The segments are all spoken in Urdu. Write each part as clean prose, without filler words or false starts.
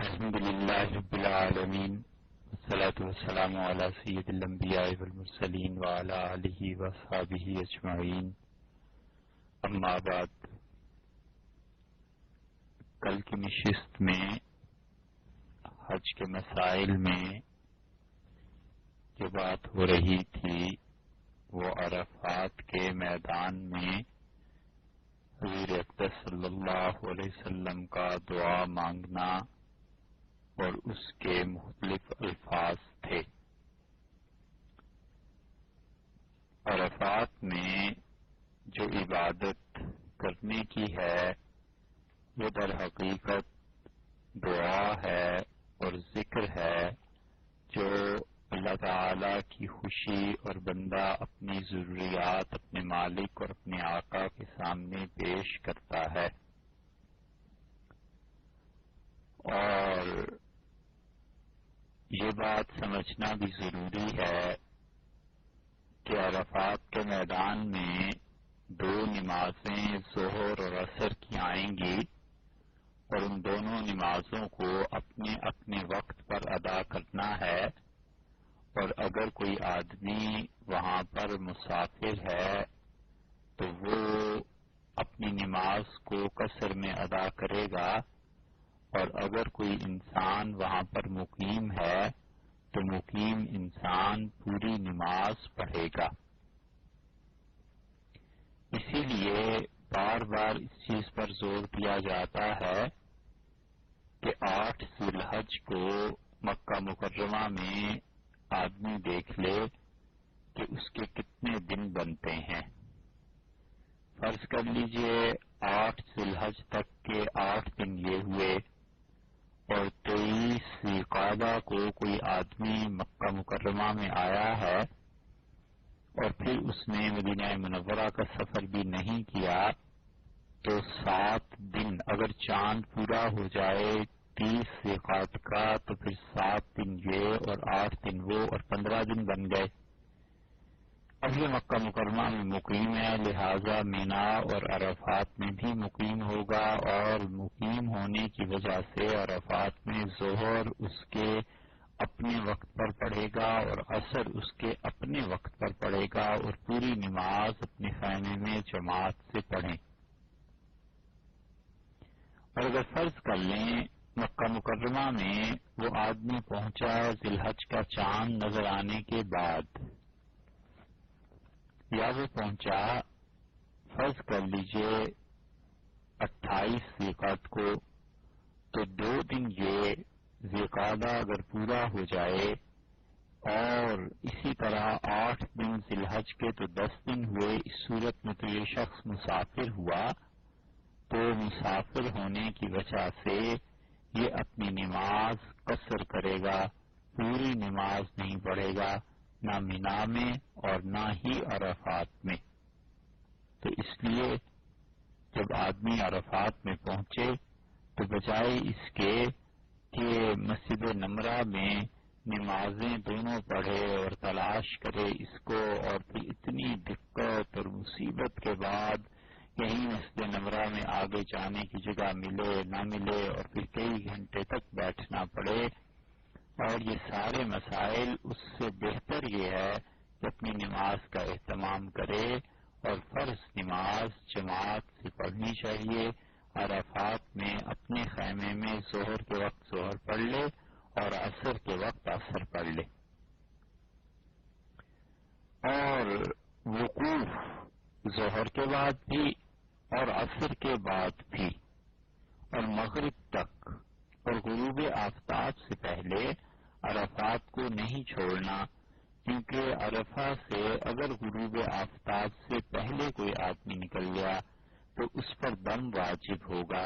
الحمد للہ رب العالمین والصلاة والسلام علی سید الانبیاء والمرسلین وعلی آلہ وصحبہ اجمعین، اما بعد۔ کل کی نشست میں حج کے مسائل میں جو بات ہو رہی تھی وہ عرفات کے میدان میں حضور اقدس صلی اللہ علیہ وسلم کا دعا مانگنا اور اس کے مختلف الفاظ تھے۔ عرفات میں جو عبادت کرنے کی ہے وہ در حقیقت دعا ہے اور ذکر ہے جو اللہ تعالی کی خوشی اور بندہ اپنی ضروریات اپنے مالک اور اپنے آقا کے سامنے پیش کرتا ہے۔ اور یہ بات سمجھنا بھی ضروری ہے کہ عرفات کے میدان میں دو نمازیں ظہر اور عصر کی آئیں گی اور ان دونوں نمازوں کو اپنے اپنے وقت پر ادا کرنا ہے، اور اگر کوئی آدمی وہاں پر مسافر ہے تو وہ اپنی نماز کو قصر میں ادا کرے گا، اور اگر کوئی انسان وہاں پر مقیم ہے تو مقیم انسان پوری نماز پڑھے گا۔ اسی لیے بار بار اس چیز پر زور دیا جاتا ہے کہ 8 ذی الحج کو مکہ مکرمہ میں آدمی دیکھ لے کہ اس کے کتنے دن بنتے ہیں۔ فرض کر لیجئے 8 ذی الحج تک کے 8 دن یہ ہوئے، اور 23 ذی القعدہ کو کوئی آدمی مکہ مکرمہ میں آیا ہے اور پھر اس نے مدینہ منورہ کا سفر بھی نہیں کیا، تو 7 دن اگر چاند پورا ہو جائے 30 ذی القعدہ کا تو پھر 7 دن یہ اور 8 دن وہ اور 15 دن بن گئے۔ اب یہ مکہ مکرمہ میں مقیم ہے، لہذا مینا اور عرفات میں بھی مقیم ہوگا، اور مقیم ہونے کی وجہ سے عرفات میں ظہر اس کے اپنے وقت پر پڑھے گا اور عصر اس کے اپنے وقت پر پڑھے گا، اور پوری نماز اپنے خیمے میں جماعت سے پڑھیں۔ اور اگر فرض کر لیں مکہ مکرمہ میں وہ آدمی پہنچا ذی الحج کا چاند نظر آنے کے بعد، یا وہ پہنچا فرض کر لیجئے 28 ذی القعدہ کو، تو 2 دن یہ ذی القعدہ اگر پورا ہو جائے اور اسی طرح 8 دن ذی الحج کے تو 10 دن ہوئے، اس صورت میں تو یہ شخص مسافر ہوا، تو مسافر ہونے کی وجہ سے یہ اپنی نماز قصر کرے گا، پوری نماز نہیں پڑھے گا، نہ مینا میں اور نہ ہی عرفات میں۔ تو اس لیے جب آدمی عرفات میں پہنچے تو بجائے اس کے کہ مسجد نمرہ میں نمازیں دونوں پڑھے اور تلاش کرے اس کو، اور پھر اتنی دقت اور مصیبت کے بعد یہیں مسجد نمرہ میں آگے جانے کی جگہ ملے نہ ملے اور پھر کئی گھنٹے تک بیٹھنا پڑے، اور یہ سارے مسائل، اس سے بہتر یہ ہے کہ اپنی نماز کا اہتمام کرے اور فرض نماز جماعت سے پڑھنی چاہیے۔ عرفات میں اپنے خیمے میں ظہر کے وقت ظہر پڑھ لے اور عصر کے وقت عصر پڑھ لے، اور وقوف ظہر کے بعد بھی اور عصر کے بعد بھی اور مغرب تک اور غروب آفتاب سے پہلے عرفات کو نہیں چھوڑنا، کیونکہ عرفہ سے اگر غروب آفتاب سے پہلے کوئی آدمی نکل گیا تو اس پر دم واجب ہوگا،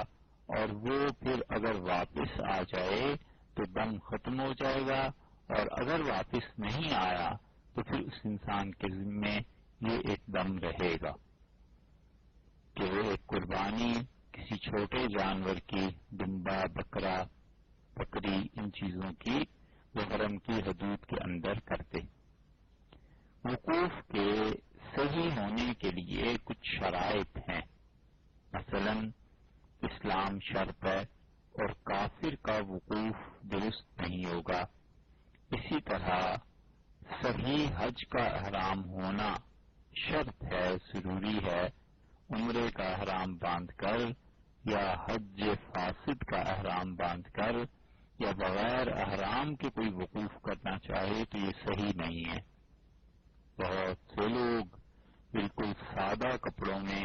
اور وہ پھر اگر واپس آ جائے تو دم ختم ہو جائے گا، اور اگر واپس نہیں آیا تو پھر اس انسان کے ذمے یہ ایک دم رہے گا کہ وہ ایک قربانی کسی چھوٹے جانور کی، دمبا، بکرا، بکری، ان چیزوں کی وہ حرم کی حدود کے اندر کرتے۔ وقوف کے صحیح ہونے کے لیے کچھ شرائط ہیں، مثلا اسلام شرط ہے، اور کافر کا وقوف درست نہیں ہوگا۔ اسی طرح صحیح حج کا احرام ہونا شرط ہے، ضروری ہے۔ عمرے کا احرام باندھ کر یا حج فاسد کا احرام باندھ کر یا بغیر احرام کے کوئی وقوف کرنا چاہے تو یہ صحیح نہیں ہے۔ بہت سے لوگ بالکل سادہ کپڑوں میں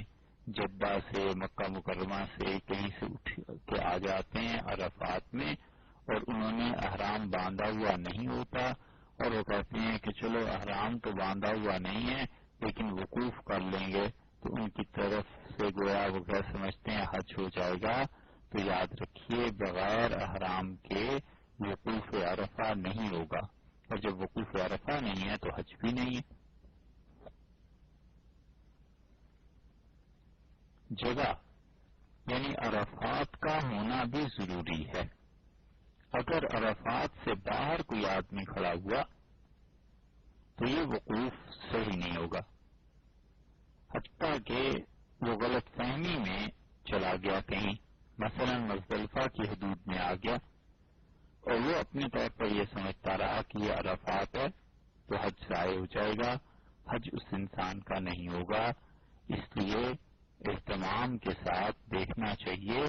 جدہ سے، مکہ مکرمہ سے کہیں سے اٹھ کے آ جاتے ہیں عرفات میں، اور انہوں نے احرام باندھا ہوا نہیں ہوتا، اور وہ کہتے ہیں کہ چلو احرام تو باندھا ہوا نہیں ہے لیکن وقوف کر لیں گے، تو ان کی طرف سے گویا وہ کیا سمجھتے ہیں حج ہو جائے گا۔ تو یاد رکھیے بغیر احرام کے وقوف عرفہ نہیں ہوگا، اور جب وقوف عرفہ نہیں ہے تو حج بھی نہیں ہے۔ جگہ یعنی عرفات کا ہونا بھی ضروری ہے۔ اگر عرفات سے باہر کوئی آدمی کھڑا ہوا تو یہ وقوف صحیح نہیں ہوگا، حتیٰ کہ وہ غلط فہمی میں چلا گیا کہیں، مثلا مزدلفہ کی حدود میں آ گیا اور وہ اپنے طور پر یہ سمجھتا رہا کہ یہ عرفات ہے تو حج ضائع ہو جائے گا، حج اس انسان کا نہیں ہوگا۔ اس لیے اہتمام کے ساتھ دیکھنا چاہیے،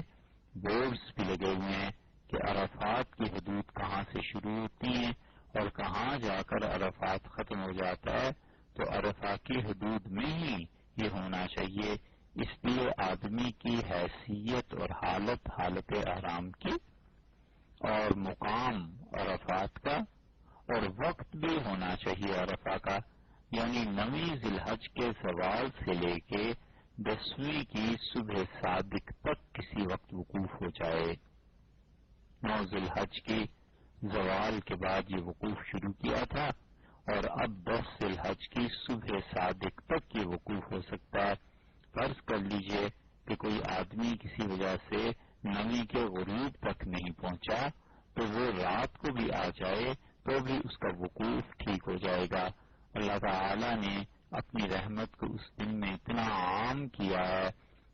بورڈز بھی لگے ہوئے ہیں کہ عرفات کی حدود کہاں سے شروع ہوتی ہیں اور کہاں جا کر عرفات ختم ہو جاتا ہے، تو عرفہ کی حدود میں ہی یہ ہونا چاہیے۔ اس لیے آدمی کی حیثیت اور حالت احرام کی اور مقام عرفات کا اور وقت بھی ہونا چاہیے عرفہ کا، یعنی 9 ذی الحج کے زوال سے لے کے 10ویں کی صبح صادق تک کسی وقت وقوف ہو جائے۔ 9 ذی الحج کی زوال کے بعد یہ وقوف شروع کیا تھا اور اب 10 ذی الحج کی صبح صادق تک یہ وقوف ہو سکتا ہے۔ فرض کر لیجئے کہ کوئی آدمی کسی وجہ سے 9 کے غروب تک نہیں پہنچا تو وہ رات کو بھی آ جائے تو بھی اس کا وقوف ٹھیک ہو جائے گا۔ اللہ تعالی نے اپنی رحمت کو اس دن میں اتنا عام کیا ہے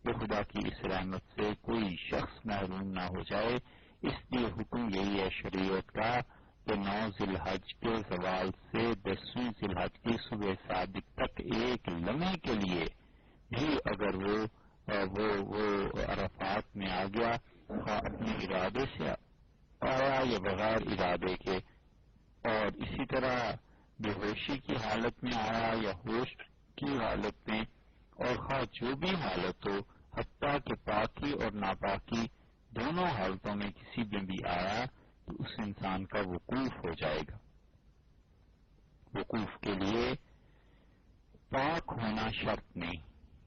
کہ خدا کی اس رحمت سے کوئی شخص محروم نہ ہو جائے، اس لیے حکم یہی ہے شریعت کا کہ 9 ذی الحج کے زوال سے 10ویں ذی الحج کی صبح صادق تک ایک لمحے کے لیے بھی اگر وہ عرفات میں آ گیا، اپنے ارادے سے آیا یا بغیر ارادے کے، اور اسی طرح بے ہوشی کی حالت میں آیا یا ہوش کی حالت میں، اور خواہ جو بھی حالت ہو، حتیٰ کہ پاکی اور ناپاکی دونوں حالتوں میں کسی میں بھی آیا تو اس انسان کا وقوف ہو جائے گا۔ وقوف کے لیے پاک ہونا شرط نہیں،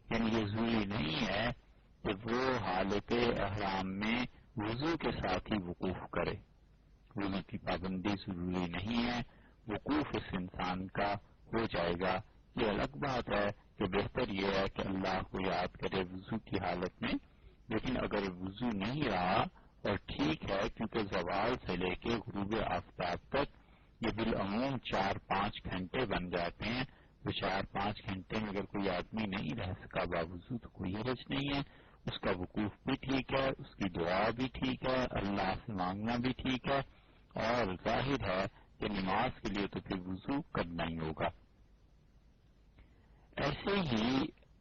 یعنی یہ ضروری نہیں ہے کہ وہ حالت احرام میں وضو کے ساتھ ہی وقوف کرے، وضو کی پابندی ضروری نہیں ہے، وقوف اس انسان کا ہو جائے گا۔ یہ الگ بات ہے کہ بہتر یہ ہے کہ اللہ کو یاد کرے وضو کی حالت میں، لیکن اگر وضو نہیں رہا اور ٹھیک ہے کیونکہ زوال سے لے کے غروب آفتاب تک یہ بالعموم 4-5 گھنٹے بن جاتے ہیں، تو 4-5 گھنٹے میں اگر کوئی آدمی نہیں رہ سکا باوضو تو کوئی حرج نہیں ہے، اس کا وقوف بھی ٹھیک ہے، اس کی دعا بھی ٹھیک ہے، اللہ سے مانگنا بھی ٹھیک ہے، اور ظاہر ہے کہ نماز کے لیے تو پھر وضو کرنا ہی ہوگا۔ ایسے ہی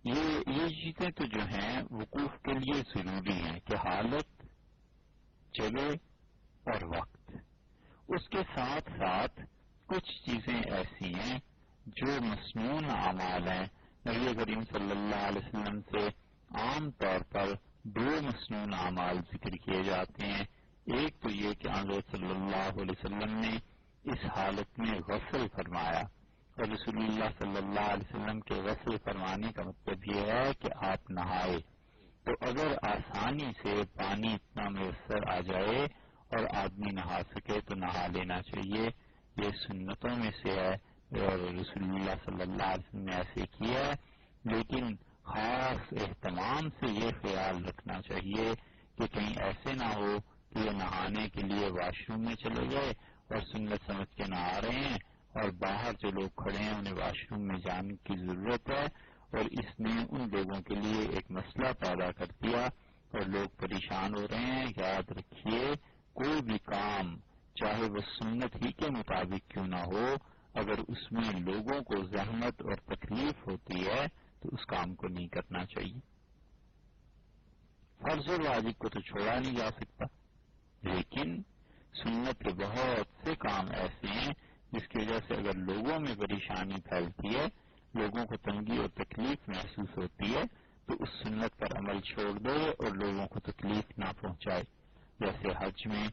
یہ چیزیں تو جو ہیں وقوف کے لیے ضروری ہیں کہ حالت، جگہ اور وقت، اس کے ساتھ ساتھ کچھ چیزیں ایسی ہیں جو مسنون اعمال ہیں۔ نبی کریم صلی اللہ علیہ وسلم سے عام طور پر 2 مسنون اعمال ذکر کیے جاتے ہیں۔ ایک تو یہ کہ حضرت صلی اللہ علیہ وسلم نے اس حالت میں غسل فرمایا، اور رسول اللہ صلی اللہ علیہ وسلم کے غسل فرمانے کا مطلب یہ ہے کہ آپ نہائے، تو اگر آسانی سے پانی اتنا میسر آ جائے اور آدمی نہا سکے تو نہا لینا چاہیے، یہ سنتوں میں سے ہے اور رسول اللہ صلی اللہ علیہ وسلم نے ایسے کیا ہے، لیکن خاص اہتمام سے یہ خیال رکھنا چاہیے کہ کہیں ایسے نہ ہو کہ یہ نہانے کے لیے واش روم میں چلے گئے اور سنت سمجھ کے نہا رہے ہیں اور باہر جو لوگ کھڑے ہیں انہیں واش روم میں جانے کی ضرورت ہے، اور اس نے ان لوگوں کے لیے ایک مسئلہ پیدا کر دیا اور لوگ پریشان ہو رہے ہیں، یاد رکھیے کوئی بھی کام چاہے وہ سنت ہی کے مطابق کیوں نہ ہو، اگر اس میں لوگوں کو زحمت اور تکلیف ہوتی ہے تو اس کام کو نہیں کرنا چاہیے۔ فرض اور واجب کو تو چھوڑا نہیں جا سکتا، لیکن سنت کے بہت سے کام ایسے ہیں جس کی وجہ سے اگر لوگوں میں پریشانی پھیلتی ہے، لوگوں کو تنگی اور تکلیف محسوس ہوتی ہے تو اس سنت پر عمل چھوڑ دے اور لوگوں کو تکلیف نہ پہنچائے۔ جیسے حج میں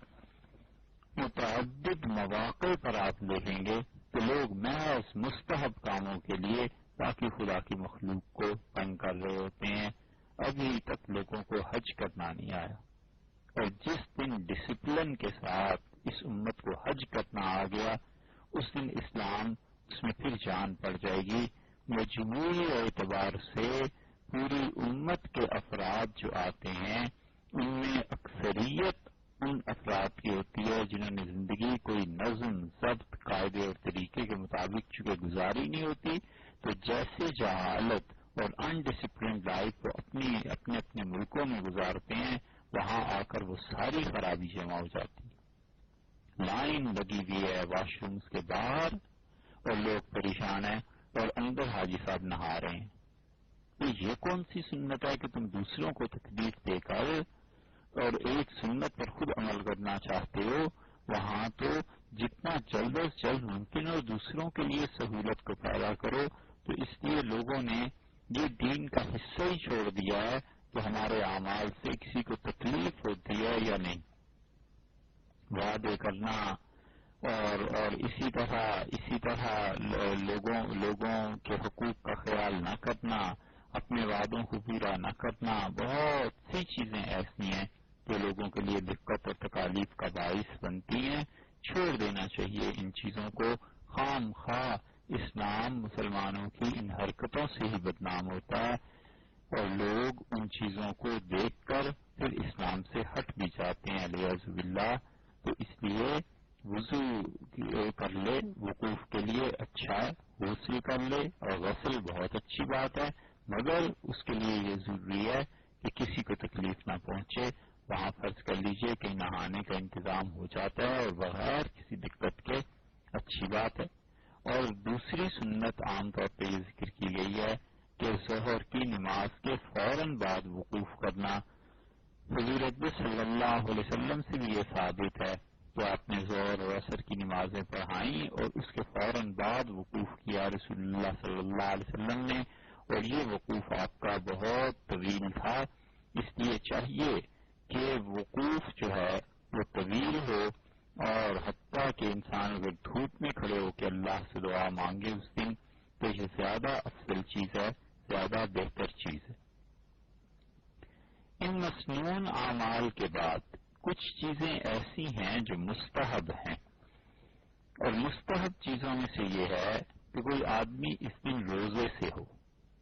متعدد مواقع پر آپ دیکھیں گے کہ لوگ محض مستحب کاموں کے لیے باقی خدا کی مخلوق کو تنگ کر رہے ہوتے ہیں۔ ابھی تک لوگوں کو حج کرنا نہیں آیا، اور جس دن ڈسپلن کے ساتھ اس امت کو حج کرنا آ گیا اس دن اسلام اس میں پھر جان پڑ جائے گی۔ مجموعی اعتبار سے پوری امت کے افراد جو آتے ہیں ان میں اکثریت ان افراد کی ہوتی ہے جنہوں نے زندگی کوئی نظم ضبط قاعدے اور طریقے کے مطابق چونکہ گزاری نہیں ہوتی، تو جیسے جہالت اور انڈسپلنڈ لائف وہ اپنے اپنے ملکوں میں گزارتے ہیں، وہاں آ کر وہ ساری خرابی جمع ہو جاتی ہے۔ لائن لگی ہوئی ہے واش رومز کے باہر اور لوگ پریشان ہیں اور اندر حاجی صاحب نہا رہے ہیں۔ تو یہ کون سی سنت ہے کہ تم دوسروں کو تکلیف دے کر اور ایک سنت پر خود عمل کرنا چاہتے ہو؟ وہاں تو جتنا جلد از جلد ممکن ہو دوسروں کے لیے سہولت کو پیدا کرو۔ تو اس لیے لوگوں نے یہ دین کا حصہ ہی چھوڑ دیا ہے کہ ہمارے اعمال سے کسی کو تکلیف ہوتی ہے یا نہیں۔ وعدے کرنا اور اسی طرح لوگوں کے حقوق کا خیال نہ کرنا، اپنے وعدوں کو پورا نہ کرنا، بہت سی چیزیں ایسی ہیں جو لوگوں کے لیے دقت اور تکالیف کا باعث بنتی ہیں۔ چھوڑ دینا چاہیے ان چیزوں کو۔ خام خواہ اسلام مسلمانوں کی ان حرکتوں سے ہی بدنام ہوتا ہے اور لوگ ان چیزوں کو دیکھ کر پھر اسلام سے ہٹ بھی جاتے ہیں والعیاذ باللہ۔ تو اس لیے وضو کر لے، وقوف کے لیے اچھا ہے، غسل کر لے، اور غسل بہت اچھی بات ہے، مگر اس کے لیے یہ ضروری ہے کہ کسی کو تکلیف نہ پہنچے۔ وہاں فرض کر لیجئے کہ نہانے کا انتظام ہو جاتا ہے اور بغیر کسی دقت کے اچھی بات ہے۔ اور دوسری سنت عام طور پہ یہ ذکر کی گئی ہے کہ ظہر کی نماز کے فوراً بعد وقوف کرنا۔ حضور اکرم صلی اللہ علیہ وسلم سے بھی یہ ثابت ہے کہ آپ نے ظہر اور عصر کی نمازیں پڑھائیں اور اس کے فوراً بعد وقوف کیا رسول اللہ صلی اللہ علیہ وسلم نے، اور یہ وقوف آپ کا بہت طویل تھا۔ اس لیے چاہیے کہ وقوف جو ہے وہ طویل ہو، اور حتیٰ کہ انسان اگر دھوپ میں کھڑے ہو کے اللہ سے دعا مانگے اس دن تو یہ زیادہ افضل چیز ہے، زیادہ بہتر چیز ہے۔ ان مسنون اعمال کے بعد کچھ چیزیں ایسی ہیں جو مستحب ہیں، اور مستحب چیزوں میں سے یہ ہے کہ کوئی آدمی اس دن روزے سے ہو،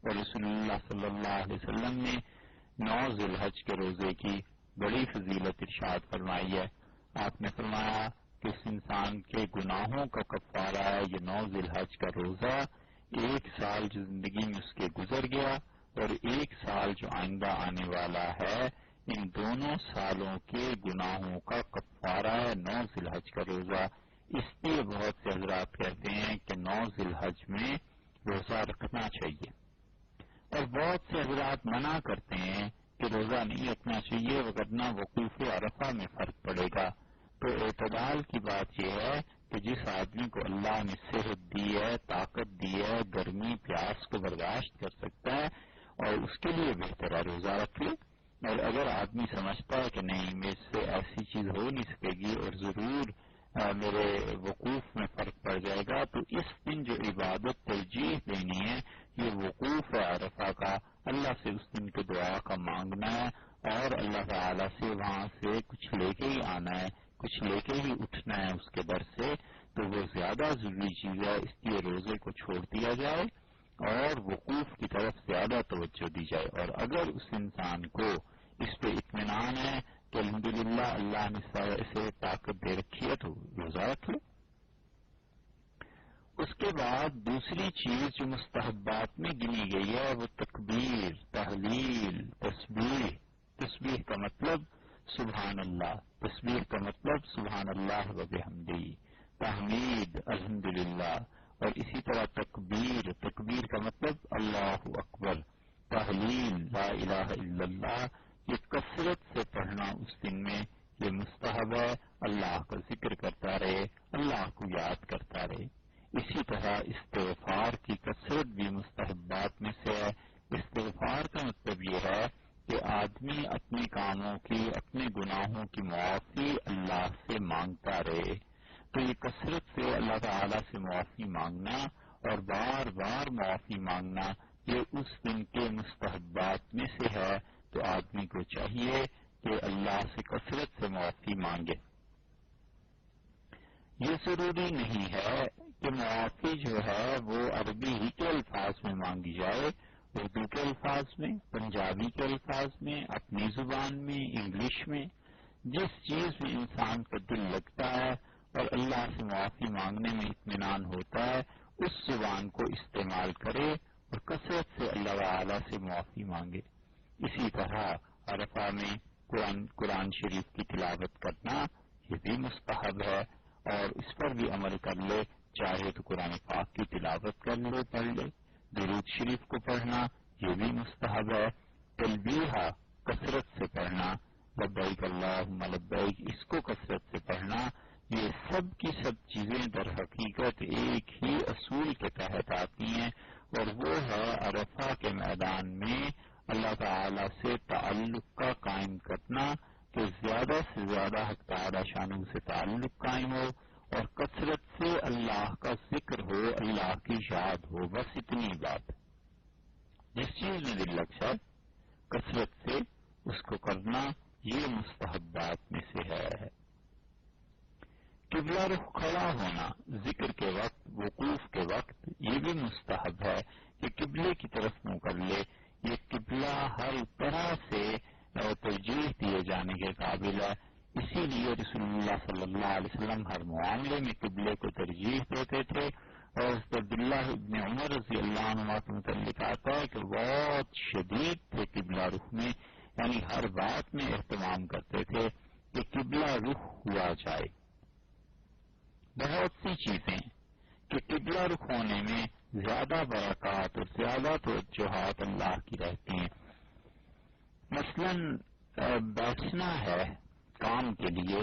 اور رسول اللہ صلی اللہ علیہ وسلم نے 9 ذی الحج کے روزے کی بڑی فضیلت ارشاد فرمائی ہے۔ آپ نے فرمایا کہ اس انسان کے گناہوں کا کفارہ ہے یہ 9 ذی الحج کا روزہ، ایک سال جو زندگی میں اس کے گزر گیا اور ایک سال جو آئندہ آنے والا ہے، ان دونوں سالوں کے گناہوں کا کفارہ ہے 9 ذی الحج کا روزہ۔ اس لیے بہت سے حضرات کہتے ہیں کہ 9 ذی الحج میں روزہ رکھنا چاہیے، اور بہت سے حضرات منع کرتے ہیں کہ روزہ نہیں رکھنا چاہیے وگرنہ وقوف عرفہ میں فرق پڑے گا۔ تو اعتدال کی بات یہ ہے کہ جس آدمی کو اللہ نے صحت دی ہے، طاقت دی ہے، گرمی پیاس کو برداشت کر سکتا ہے، اور اس کے لیے بہتر ہے روزہ رکھ لے۔ اور اگر آدمی سمجھتا ہے کہ نہیں مجھ سے ایسی چیز ہو نہیں سکے گی اور ضرور میرے وقوف میں فرق پڑ جائے گا، تو اس دن جو عبادت ترجیح دینی ہے یہ وقوف عرفہ کا، اللہ سے اس دن کی دعا کا مانگنا ہے، اور اللہ تعالی سے وہاں سے کچھ لے کے ہی آنا ہے، کچھ لے کے ہی اٹھنا ہے اس کے در سے، تو وہ زیادہ ضروری چیز ہے۔ اس لیے روزے کو چھوڑ دیا جائے اور وقوف کی طرف زیادہ توجہ دی جائے، اور اگر اس انسان کو اس پہ اطمینان ہے کہ الحمدللہ اللہ نے اسے طاقت دے رکھی ہے تو روزہ رکھ لے۔ اس کے بعد دوسری چیز جو مستحبات میں گنی گئی ہے وہ تکبیر، تحلیل، تسبیح تسبیح کا مطلب سبحان اللہ، تسبیح کا مطلب سبحان اللہ و بحمدہ، تحمید الحمدللہ، اور اسی طرح تکبیر، تکبیر کا مطلب اللہ اکبر، تحلیل لا الہ الا اللہ، یہ کثرت سے پڑھنا اس دن میں یہ مستحب ہے، اللہ کا ذکر کرتا رہے، اللہ کو یاد کرتا رہے۔ اسی طرح استغفار کی کثرت بھی مستحبات میں سے ہے۔ استغفار کا مطلب یہ ہے کہ آدمی اپنے کاموں کی، اپنے گناہوں کی معافی اللہ سے مانگتا رہے۔ تو یہ کثرت سے اللہ تعالی سے معافی مانگنا اور بار بار معافی مانگنا یہ اس دن کے مستحبات میں سے ہے، تو آدمی کو چاہیے کہ اللہ سے کثرت سے معافی مانگے۔ یہ ضروری نہیں ہے کہ معافی جو ہے وہ عربی ہی کے الفاظ میں مانگی جائے، اردو کے الفاظ میں، پنجابی کے الفاظ میں، اپنی زبان میں، انگلش میں، جس چیز میں انسان کا دل لگتا ہے اور اللہ سے معافی مانگنے میں اطمینان ہوتا ہے اس زبان کو استعمال کرے اور کثرت سے اللہ تعالی سے معافی مانگے۔ اسی طرح عرفہ میں قرآن شریف کی تلاوت کرنا یہ بھی مستحب ہے، اور اس پر بھی عمل کر لے، چاہے تو قرآن پاک کی تلاوت کر لے، پڑھ لے، درود شریف کو پڑھنا یہ بھی مستحب ہے، تلبیہ کثرت سے پڑھنا، لبیک اللہم لبیک، اس کو کثرت سے پڑھنا، یہ سب کی سب چیزیں در حقیقت ایک ہی اصول کے تحت آتی ہیں، اور وہ ہے عرفہ کے میدان میں اللہ تعالی سے تعلق کا قائم کرنا، کہ زیادہ سے زیادہ حق تعالی شانہ سے تعلق قائم ہو اور کثرت سے اللہ کا ذکر ہو، اللہ کی یاد ہو، بس اتنی بات۔ جس چیز میں دل لگ جائے کثرت سے اس کو کرنا یہ مستحبات میں سے ہے۔ قبلہ رخ کھڑا ہونا ذکر کے وقت، وقوف کے وقت، یہ بھی مستحب ہے کہ قبلے کی طرف منہ کر لے۔ یہ قبلہ ہر طرح سے ترجیح دیے جانے کے قابل ہے، اسی لیے رسول اللہ صلی اللہ علیہ وسلم ہر معاملے میں قبلے کو ترجیح دیتے تھے، اور عبداللہ ابن عمر رضی اللہ عنہ کے متعلق آتا ہے کہ بہت شدید تھے قبلہ رخ میں، یعنی ہر بات میں اہتمام کرتے تھے کہ قبلہ رخ ہوا جائے۔ بہت سی چیزیں کہ قبلہ رخ ہونے میں زیادہ برکات اور زیادہ توجہات اللہ کی رہتی ہیں۔ مثلاً بیٹھنا ہے کام کے لیے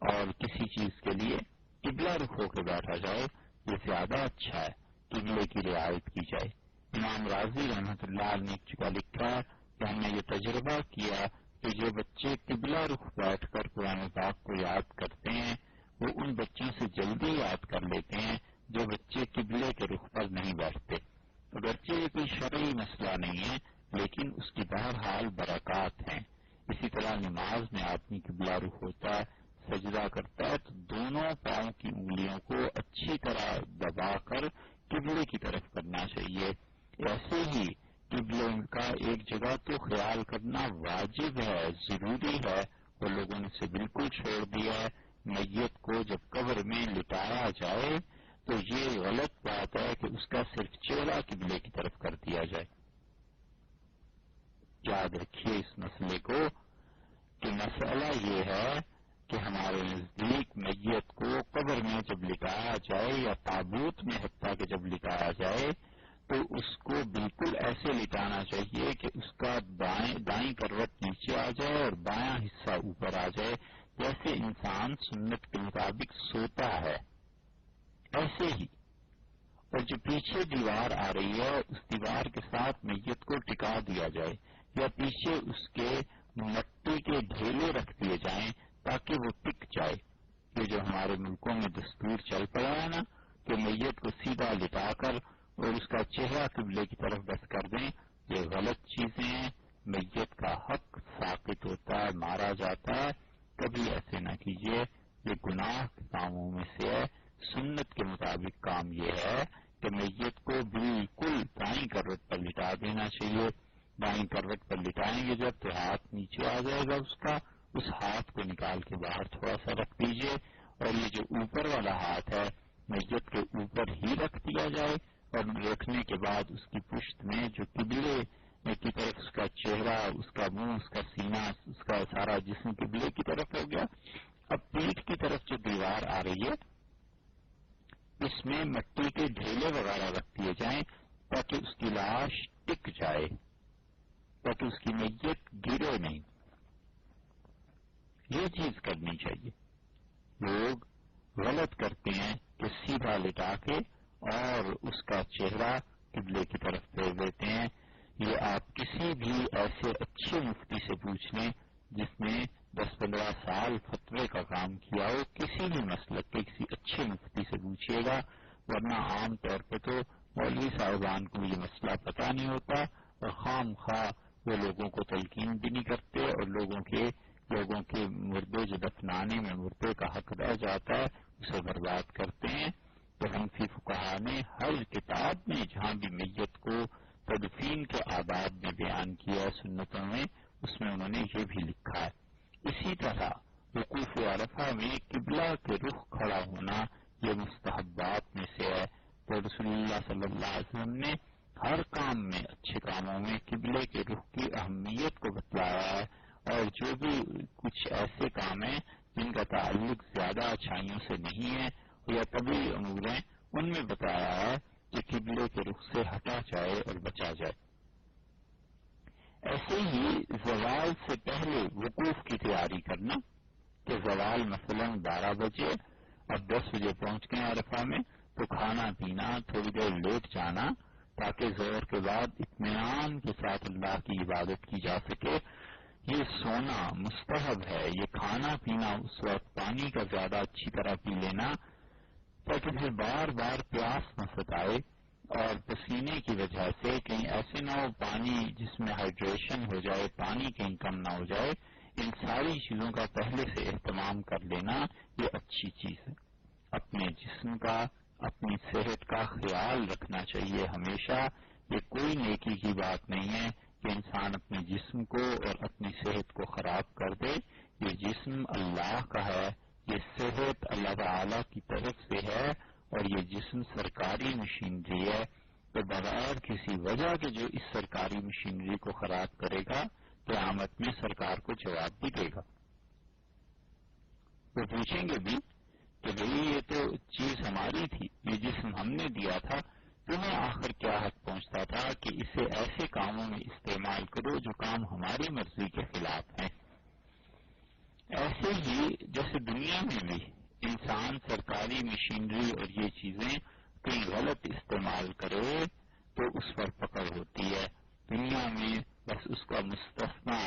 اور کسی چیز کے لیے قبلہ رخ ہو کے بیٹھا جائے، یہ زیادہ اچھا ہے، قبلے کی رعایت کی جائے۔ امام راضی رحمۃ اللہ علیہ نے ایک جگہ لکھا ہے کہ ہم نے یہ تجربہ کیا کہ جو بچے قبلہ رخ بیٹھ کر قرآن پاک کو یاد کرتے ہیں وہ ان بچوں سے جلدی یاد کر لیتے ہیں جو بچے قبلے کے رخ پر نہیں بیٹھتے۔ اگرچہ یہ کوئی شرعی مسئلہ نہیں ہے لیکن اس کی بہرحال برکات ہیں۔ اسی طرح نماز میں آدمی قبلہ رخ ہوتا ہے، سجدہ کرتا ہے تو دونوں پاؤں کی انگلیوں کو اچھی طرح دبا کر قبلے کی طرف کرنا چاہیے۔ ایسے ہی قبلے کا ایک جگہ تو خیال کرنا واجب ہے، ضروری ہے، اور لوگوں نے اسے بالکل چھوڑ دیا ہے۔ میت کو جب قبر میں لٹایا جائے تو یہ غلط بات ہے کہ اس کا صرف چہرہ قبلے کی طرف کر دیا جائے۔ یاد رکھیے اس مسئلے کو کہ مسئلہ یہ ہے کہ ہمارے نزدیک میت کو قبر میں جب لٹایا جائے یا تابوت میں حتیٰ کہ جب لٹایا جائے تو اس کو بالکل ایسے لٹانا چاہیے کہ اس کا دائیں کروٹ نیچے آ جائے اور بایاں حصہ اوپر آ جائے، جیسے انسان سنت کے مطابق سوتا ہے ایسے ہی۔ اور جو پیچھے دیوار آ رہی ہے اس دیوار کے ساتھ میت کو ٹکا دیا جائے یا پیچھے اس کے مٹی کے ڈھیلے رکھ دیے جائیں تاکہ وہ ٹک جائے۔ یہ جو ہمارے ملکوں میں دستور چل پڑا ہے نا کہ میت کو سیدھا لٹا کر اور اس کا چہرہ قبلے کی طرف بس کر دیں، یہ غلط چیزیں ہیں، میت کا حق ساقط ہوتا ہے، مارا جاتا ہے، کبھی ایسے نہ کیجیے، یہ گناہ کے کاموں میں سے ہے۔ سنت کے مطابق کام یہ ہے کہ میت کو بالکل دائیں کروٹ پر لٹا دینا چاہیے۔ دائیں کروٹ پر لٹائیں گے جب تو ہاتھ نیچے آ جائے گا اس ہاتھ کو نکال کے باہر تھوڑا سا رکھ دیجیے، اور یہ جو اوپر والا ہاتھ ہے میت کے اوپر ہی رکھ دیا جائے، اور رکھنے کے بعد اس کی پشت میں جو قبلے کی طرف اس کا چہرہ، اس کا منہ، اس کا سینہ، اس کا سارا جسم قبلے کی طرف ہو گیا. اب پیٹھ کی طرف جو دیوار آ رہی ہے اس میں مٹی کے ڈھیلے وغیرہ رکھ دیے جائیں تاکہ اس کی لاش ٹک جائے، تاکہ اس کی میت گرے نہیں. یہ چیز کرنی چاہیے. لوگ غلط کرتے ہیں کہ سیدھا لٹا کے اور اس کا چہرہ قبلے کی طرف پھیر دیتے ہیں. یہ آپ کسی بھی ایسے اچھے مفتی سے پوچھ لیں جس نے 10-15 سال فتوے کا کام کیا ہو، کسی بھی مسلک کے کسی اچھے مفتی سے پوچھیے گا، ورنہ عام طور پہ تو مولوی صاحبان کو یہ مسئلہ پتہ نہیں ہوتا اور خام خواہ وہ لوگوں کو تلقین بھی نہیں کرتے اور لوگوں کے مردے جو دفنانے میں مردے کا حق رہ جاتا ہے اسے برباد کرتے ہیں. تو حنفی فقہا نے ہر کتاب میں جہاں بھی میت کو تدفین کے آداب میں بیان کیا ہے سنتوں میں، اس میں انہوں نے یہ بھی لکھا ہے. اسی طرح وقوف عرفہ میں قبلہ کے رخ کھڑا ہونا یہ مستحبات میں سے ہے. تو رسول اللہ صلی اللہ علیہ وسلم نے ہر کام میں، اچھے کاموں میں قبلے کے رخ کی اہمیت کو بتلایا ہے، اور جو بھی کچھ ایسے کام ہیں جن کا تعلق زیادہ اچھائیوں سے نہیں ہے یا طبعی امور ہیں ان میں بتایا ہے کہ قبلے کے رخ سے ہٹا جائے اور بچا جائے. ایسے ہی زوال سے پہلے وقوف کی تیاری کرنا کہ زوال مثلا 12 بجے اور 10 بجے پہنچ گئے عرفہ میں تو کھانا پینا، تھوڑی دیر لیٹ جانا تاکہ ظہر کے بعد اطمینان کے ساتھ اللہ کی عبادت کی جا سکے. یہ سونا مستحب ہے. یہ کھانا پینا اس وقت پانی کا زیادہ اچھی طرح پی لینا تاکہ پھر بار بار پیاس نہ ستائے اور پسینے کی وجہ سے کہیں ایسے نہ ہو پانی جس میں ہائیڈریشن ہو جائے، پانی کہیں کم نہ ہو جائے. ان ساری چیزوں کا پہلے سے اہتمام کر لینا یہ اچھی چیز ہے. اپنے جسم کا، اپنی صحت کا خیال رکھنا چاہیے ہمیشہ. یہ کوئی نیکی کی بات نہیں ہے کہ انسان اپنے جسم کو اور اپنی صحت کو خراب کر دے. یہ جسم اللہ کا ہے، یہ صحت اللہ تعالی کی طرف سے ہے اور یہ جسم سرکاری مشینری ہے. تو بغیر کسی وجہ کے جو اس سرکاری مشینری کو خراب کرے گا قیامت میں سرکار کو جواب بھی دے گا. وہ پوچھیں گے بھی کہ بھئی یہ تو چیز ہماری تھی، یہ جسم ہم نے دیا تھا، تمہیں آخر کیا حق پہنچتا تھا کہ اسے ایسے کاموں میں استعمال کرو جو کام ہماری مرضی کے خلاف ہیں. ایسے ہی جیسے دنیا میں بھی انسان سرکاری مشینری اور یہ چیزیں کہیں غلط استعمال کرے تو اس پر پکڑ ہوتی ہے. دنیا میں بس اس کا مستثنا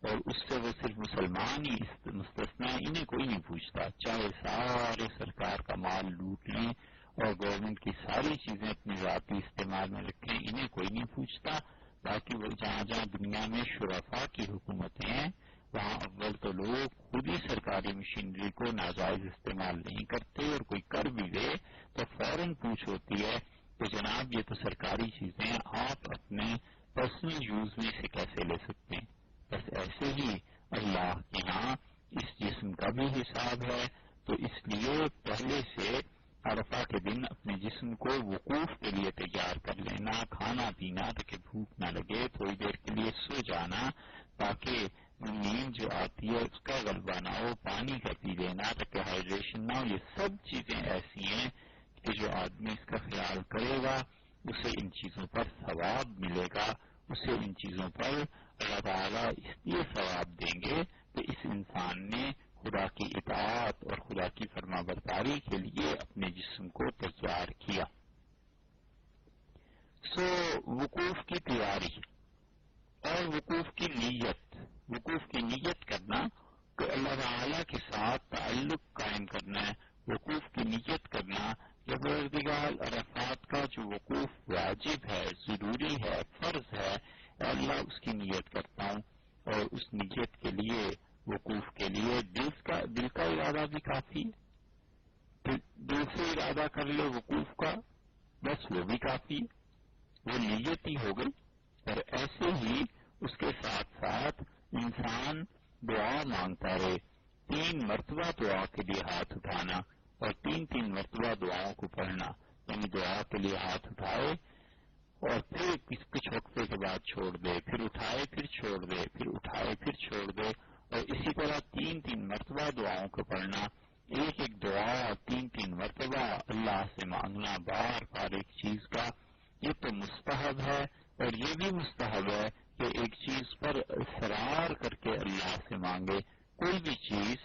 اور اس سے وہ صرف مسلمان ہی مستثنا، انہیں کوئی نہیں پوچھتا. چاہے سارے سرکار کا مال لوٹ لیں اور گورنمنٹ کی ساری چیزیں اپنے ذاتی استعمال میں رکھیں، انہیں کوئی نہیں پوچھتا. باقی وہ جہاں جہاں دنیا میں شرفاء کی حکومتیں ہیں وہاں اول تو لوگ خود ہی سرکاری مشینری کو ناجائز استعمال نہیں کرتے، اور کوئی کر بھی دے تو فوراً پوچھ ہوتی ہے کہ جناب یہ تو سرکاری چیزیں ہیں، آپ اپنے پرسنل یوز میں سے کیسے لے سکتے ہیں. بس ایسے ہی اللہ کے ہاں اس جسم کا بھی حساب ہے. تو اس لیے پہلے سے عرفہ کے دن اپنے جسم کو وقوف کے لیے تیار کر لینا، کھانا پینا تاکہ بھوک نہ لگے، تھوڑی دیر کے لیے سو جانا تاکہ نیند جو آتی ہے اس کا غلبہ نہ ہو، پانی کا پی لینا تاکہ ہائیڈریشن نہ ہو. یہ سب چیزیں ایسی ہیں کہ جو آدمی اس کا خیال کرے گا اسے ان چیزوں پر ثواب ملے گا. اسے ان چیزوں پر اللہ تعالیٰ اس لیے ثواب دیں گے کہ اس انسان نے خدا کی اطاعت اور خدا کی فرما برداری کے لیے اپنے جسم کو تیار کیا. وقوف کی تیاری اور وقوف کی نیت. وقوف کی نیت کرنا کہ اللہ تعالیٰ کے ساتھ تعلق قائم کرنا ہے. وقوف کی نیت کرنا کہ پروردگار عرفات کا جو وقوف واجب ہے، ضروری ہے، فرض ہے، اللہ اس کی نیت کرتا ہوں. اور اس نیت کے لیے، وقوف کے لیے دل کا ارادہ بھی کافی ہے. دل سے ارادہ کر لے وقوف کا، بس وہ بھی کافی ہے، وہ نیت ہی ہو گئی. اور ایسے ہی اس کے ساتھ ساتھ انسان دعا مانگتا رہے. 3 مرتبہ دعا کے لیے ہاتھ اٹھانا اور 3 مرتبہ دعاؤں کو پڑھنا. یعنی دعا کے لیے ہاتھ اٹھائے اور پھر کچھ وقفے کے بعد چھوڑ دے، پھر اٹھائے پھر چھوڑ دے، پھر اٹھائے پھر چھوڑ دے، اور اسی طرح 3 مرتبہ دعاؤں کو پڑھنا، ایک دعا 3 مرتبہ اللہ سے مانگنا بار بار ایک چیز کا، یہ تو مستحب ہے۔ اور یہ بھی مستحب ہے کہ ایک چیز پر اصرار کر کے اللہ سے مانگے، کوئی بھی چیز،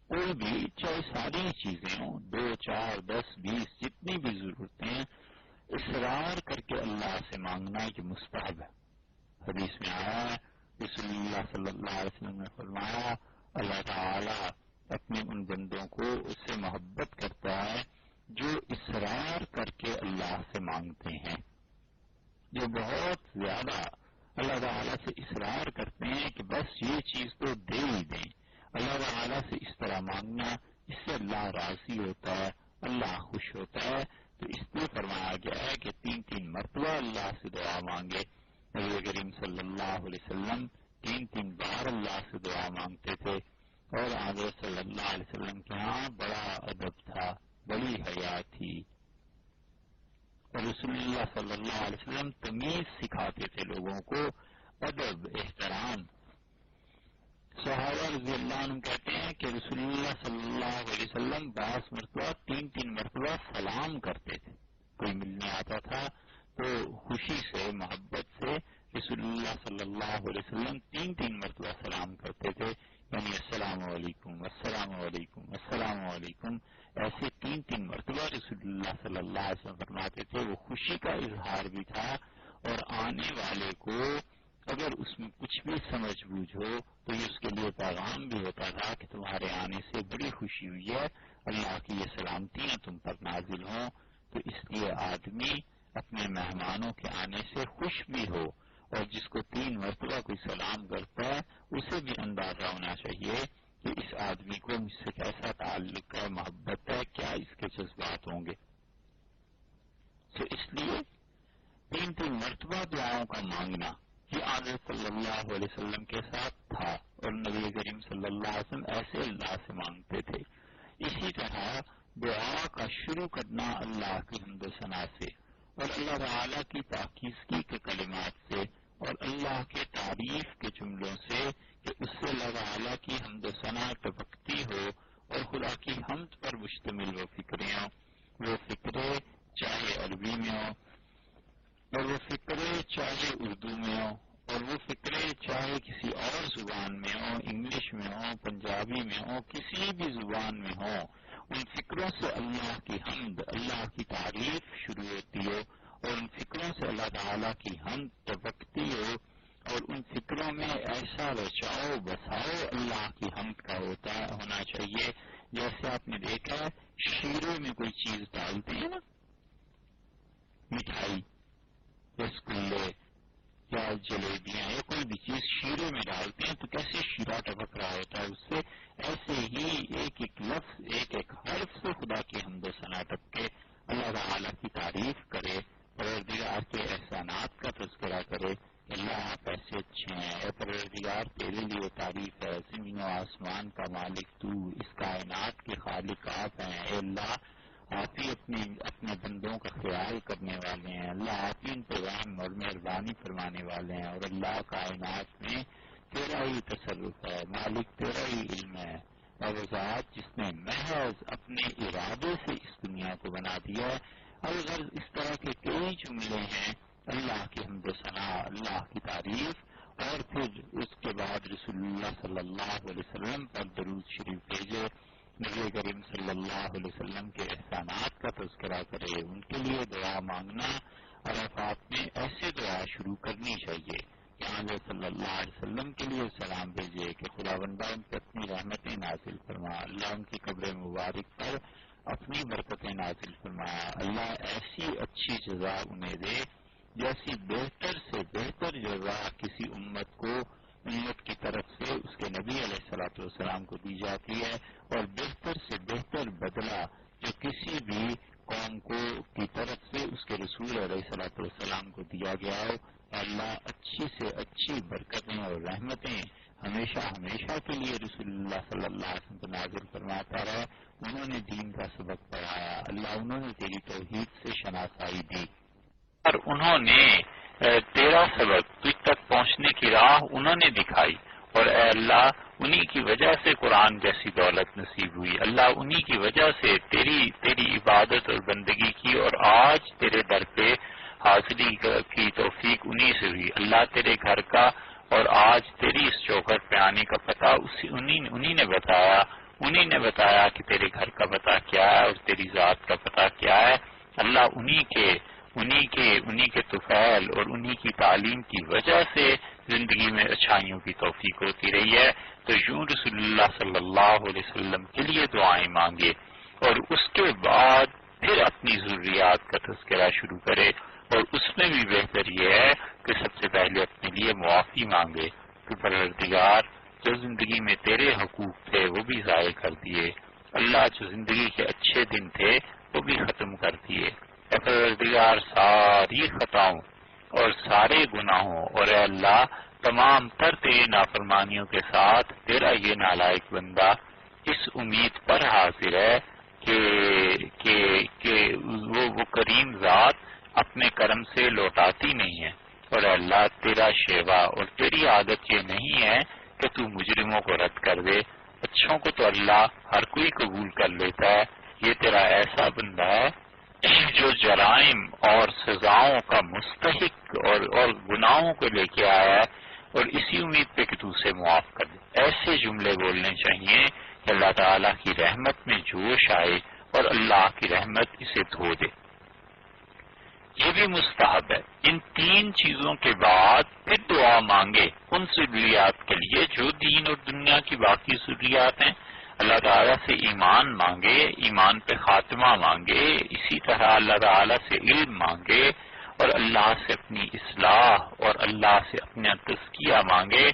کوئی بھی، چاہے ساری چیزیں ہوں، 2 4 10 20 جتنی بھی ضرورتیں ہیں، اصرار کر کے اللہ سے مانگنا یہ مستحب ہے۔ حدیث میں آیا ہے، رسول اللہ صلی اللہ علیہ وسلم نے فرمایا، اللہ تعالی اپنے ان بندوں کو اس سے محبت کرتا ہے جو اصرار کر کے اللہ سے مانگتے ہیں، جو بہت زیادہ اللہ تعالیٰ سے اصرار کرتے ہیں کہ بس یہ چیز تو دے ہی دیں۔ اللہ تعالیٰ سے اس طرح مانگنا، اس سے اللہ راضی ہوتا ہے، اللہ خوش ہوتا ہے۔ تو اس لیے فرمایا گیا ہے کہ 3 مرتبہ اللہ سے دعا مانگے۔ نبی کریم صلی اللہ علیہ وسلم 3 بار اللہ سے دعا مانگتے تھے، اور حضرت صلی اللہ علیہ وسلم کے ہاں بڑا ادب تھا، بڑی حیا تھی، اور رسول اللہ صلی اللہ علیہ وسلم تمیز سکھاتے تھے لوگوں کو، ادب، احترام۔ صحابہ رضی اللہ عنہ کہتے ہیں کہ رسول اللہ صلی اللہ علیہ وسلم 12 مرتبہ 3 مرتبہ سلام کرتے تھے، کوئی ملنے آتا تھا تو خوشی سے، محبت سے رسول اللہ صلی اللہ علیہ وسلم 3 مرتبہ سلام کرتے تھے، یعنی السلام علیکم، السلام علیکم، السلام علیکم، ایسے 3 مرتبہ رسول اللہ صلی اللہ علیہ وسلم فرماتے تھے۔ وہ خوشی کا اظہار بھی تھا، اور آنے والے کو اگر اس میں کچھ بھی سمجھ بوجھ ہو تو یہ اس کے لیے پیغام بھی ہوتا تھا کہ تمہارے آنے سے بڑی خوشی ہوئی ہے، اللہ کی یہ سلامتیاں تم پر نازل ہوں۔ تو اس لیے آدمی اپنے مہمانوں کے آنے سے خوش بھی ہو، اور جس کو 3 مرتبہ کوئی سلام کرتا ہے اسے بھی اندازہ ہونا چاہیے کہ اس آدمی کو مجھ سے کیسا تعلق ہے، محبت ہے، کیا اس کے جذبات ہوں گے۔ تو اس لیے 3 مرتبہ دعاؤں کا مانگنا یہ حضرت صلی اللہ علیہ وسلم کے ساتھ تھا، اور نبی کریم صلی اللہ علیہ وسلم ایسے اللہ سے مانگتے تھے۔ اسی طرح دعا کا شروع کرنا اللہ کی حمد و ثنا سے، اور اللہ تعالیٰ کی پاکیزگی کے کلمات سے، اور اللہ کے تعریف کے جملوں سے، کہ اس سے اللہ تعالیٰ کی حمد و ثنا ٹپکتی ہو، اور خدا کی حمد پر مشتمل وہ فکریں ہوں، وہ فکریں چاہے عربی میں ہوں، اور وہ فکریں چاہے اردو میں ہوں، اور وہ فکریں چاہے کسی اور زبان میں ہوں، انگلش میں ہوں، پنجابی میں ہوں، کسی بھی زبان میں ہوں، ان فکروں سے اللہ کی حمد، اللہ کی تعریف شروع ہوتی ہو، اور ان فکروں سے اللہ تعالیٰ کی حمد ٹپکتی ہو، اور ان فکروں میں ایسا رچاؤ بساؤ اللہ کی حمد کا ہونا چاہیے، جیسے آپ نے دیکھا شیرے میں کوئی چیز ڈالتے ہیں نا، مٹھائی، رسگلے یا جلیبیاں یا کوئی بھی چیز شیرے میں ڈالتے ہیں تو کیسے شیرہ ٹپک رہا ہوتا ہے اس سے، ایسے ہی ایک لفظ، ایک حرف سے خدا کی حمد و ثنا ٹپکے، اللہ تعالیٰ کی تعریف کرے، پروردگار کے احسانات کا تذکرہ کرے، اللہ آپ ایسے اچھے ہیں، اے پروردگار تیرے لیے تعریف ہے، زمین و آسمان کا مالک تو، اس کائنات کے خالق آپ ہیں، اے اللہ آپ ہی اپنے بندوں کا خیال کرنے والے ہیں، اللہ آپ ہی ان پہ رحم اور مہربانی فرمانے والے ہیں، اور اللہ کائنات میں تیرا ہی تصرف ہے، مالک تیرا ہی علم ہے، اور وہ ذات جس نے محض اپنے ارادے سے اس دنیا کو بنا دیا ہے۔ الغرض اس طرح کے کئی جملے ہیں، اللہ کی حمد و ثنا، اللہ کی تعریف، اور پھر اس کے بعد رسول اللہ صلی اللہ علیہ وسلم پر درود شریف بھیجے، نبی کریم صلی اللہ علیہ وسلم کے احسانات کا تذکرہ کرے، ان کے لیے دعا مانگنا، عرفات میں ایسے دعا شروع کرنی چاہیے کہ حضرت صلی اللہ علیہ وسلم کے لیے سلام بھیجے کہ خدا بندہ ان پر اپنی رحمتیں نازل فرما، اللہ ان کی قبر مبارک پر اپنی برکتیں نازل فرما، اللہ ایسی اچھی جزا انہیں دے جیسی بہتر سے بہتر جزا کسی امت کی طرف سے اس کے نبی علیہ الصلوۃ والسلام کو دی جاتی ہے، اور بہتر سے بہتر بدلہ جو کسی بھی قوم کی طرف سے اس کے رسول علیہ الصلوۃ والسلام کو دیا گیا ہو، اللہ اچھی سے اچھی برکتیں اور رحمتیں ہمیشہ ہمیشہ کے لیے رسول اللہ صلی اللہ علیہ وسلم کو نازل فرماتا رہا۔ انہوں نے دین کا سبق پڑھایا، اللہ انہوں نے تیری توحید سے شناسائی دی، پر انہوں نے تیرا سبب تجھ تک پہنچنے کی راہ انہوں نے دکھائی، اور اے اللہ انہی کی وجہ سے قرآن جیسی دولت نصیب ہوئی، اللہ انہی کی وجہ سے تیری عبادت اور بندگی کی، اور آج تیرے در پہ حاضری کی توفیق انہی سے ہوئی، اللہ تیرے گھر کا اور آج تیری اس چوکھٹ پہ آنے کا پتہ انہی نے بتایا کہ تیرے گھر کا پتہ کیا ہے اور تیری ذات کا پتہ کیا ہے، اللہ انہی کے طفیل اور انہی کی تعلیم کی وجہ سے زندگی میں اچھائیوں کی توفیق ہوتی رہی ہے۔ تو یوں رسول اللہ صلی اللہ علیہ وسلم کے لیے دعائیں مانگے، اور اس کے بعد پھر اپنی ضروریات کا تذکرہ شروع کرے، اور اس میں بھی بہتر یہ ہے کہ سب سے پہلے اپنے لیے معافی مانگے کہ پروردگار جو زندگی میں تیرے حقوق تھے وہ بھی ضائع کر دیے، اللہ جو زندگی کے اچھے دن تھے وہ بھی ختم کر دیے، اے پروردگار ساری خطاؤں اور سارے گناہوں اور اے اللہ تمام تر تیری نافرمانیوں کے ساتھ تیرا یہ نالائق بندہ اس امید پر حاضر ہے کہ وہ کریم ذات اپنے کرم سے لوٹاتی نہیں ہے، اور اے اللہ تیرا شیوا اور تیری عادت یہ نہیں ہے کہ تو مجرموں کو رد کر دے، اچھوں کو تو اللہ ہر کوئی قبول کر لیتا ہے، یہ تیرا ایسا بندہ ہے جو جرائم اور سزاؤں کا مستحق اور گناہوں کو لے کے آیا ہے، اور اسی امید پہ کہ تو اسے معاف کر دے۔ ایسے جملے بولنے چاہیے کہ اللہ تعالیٰ کی رحمت میں جوش آئے اور اللہ کی رحمت اسے دھو دے۔ یہ بھی مستحب ہے۔ ان تین چیزوں کے بعد پھر دعا مانگے ان ضروریات کے لیے جو دین اور دنیا کی باقی ضروریات ہیں، اللہ تعالیٰ سے ایمان مانگے، ایمان پہ خاتمہ مانگے، اسی طرح اللہ تعالیٰ سے علم مانگے، اور اللہ سے اپنی اصلاح اور اللہ سے اپنا تزکیہ مانگے۔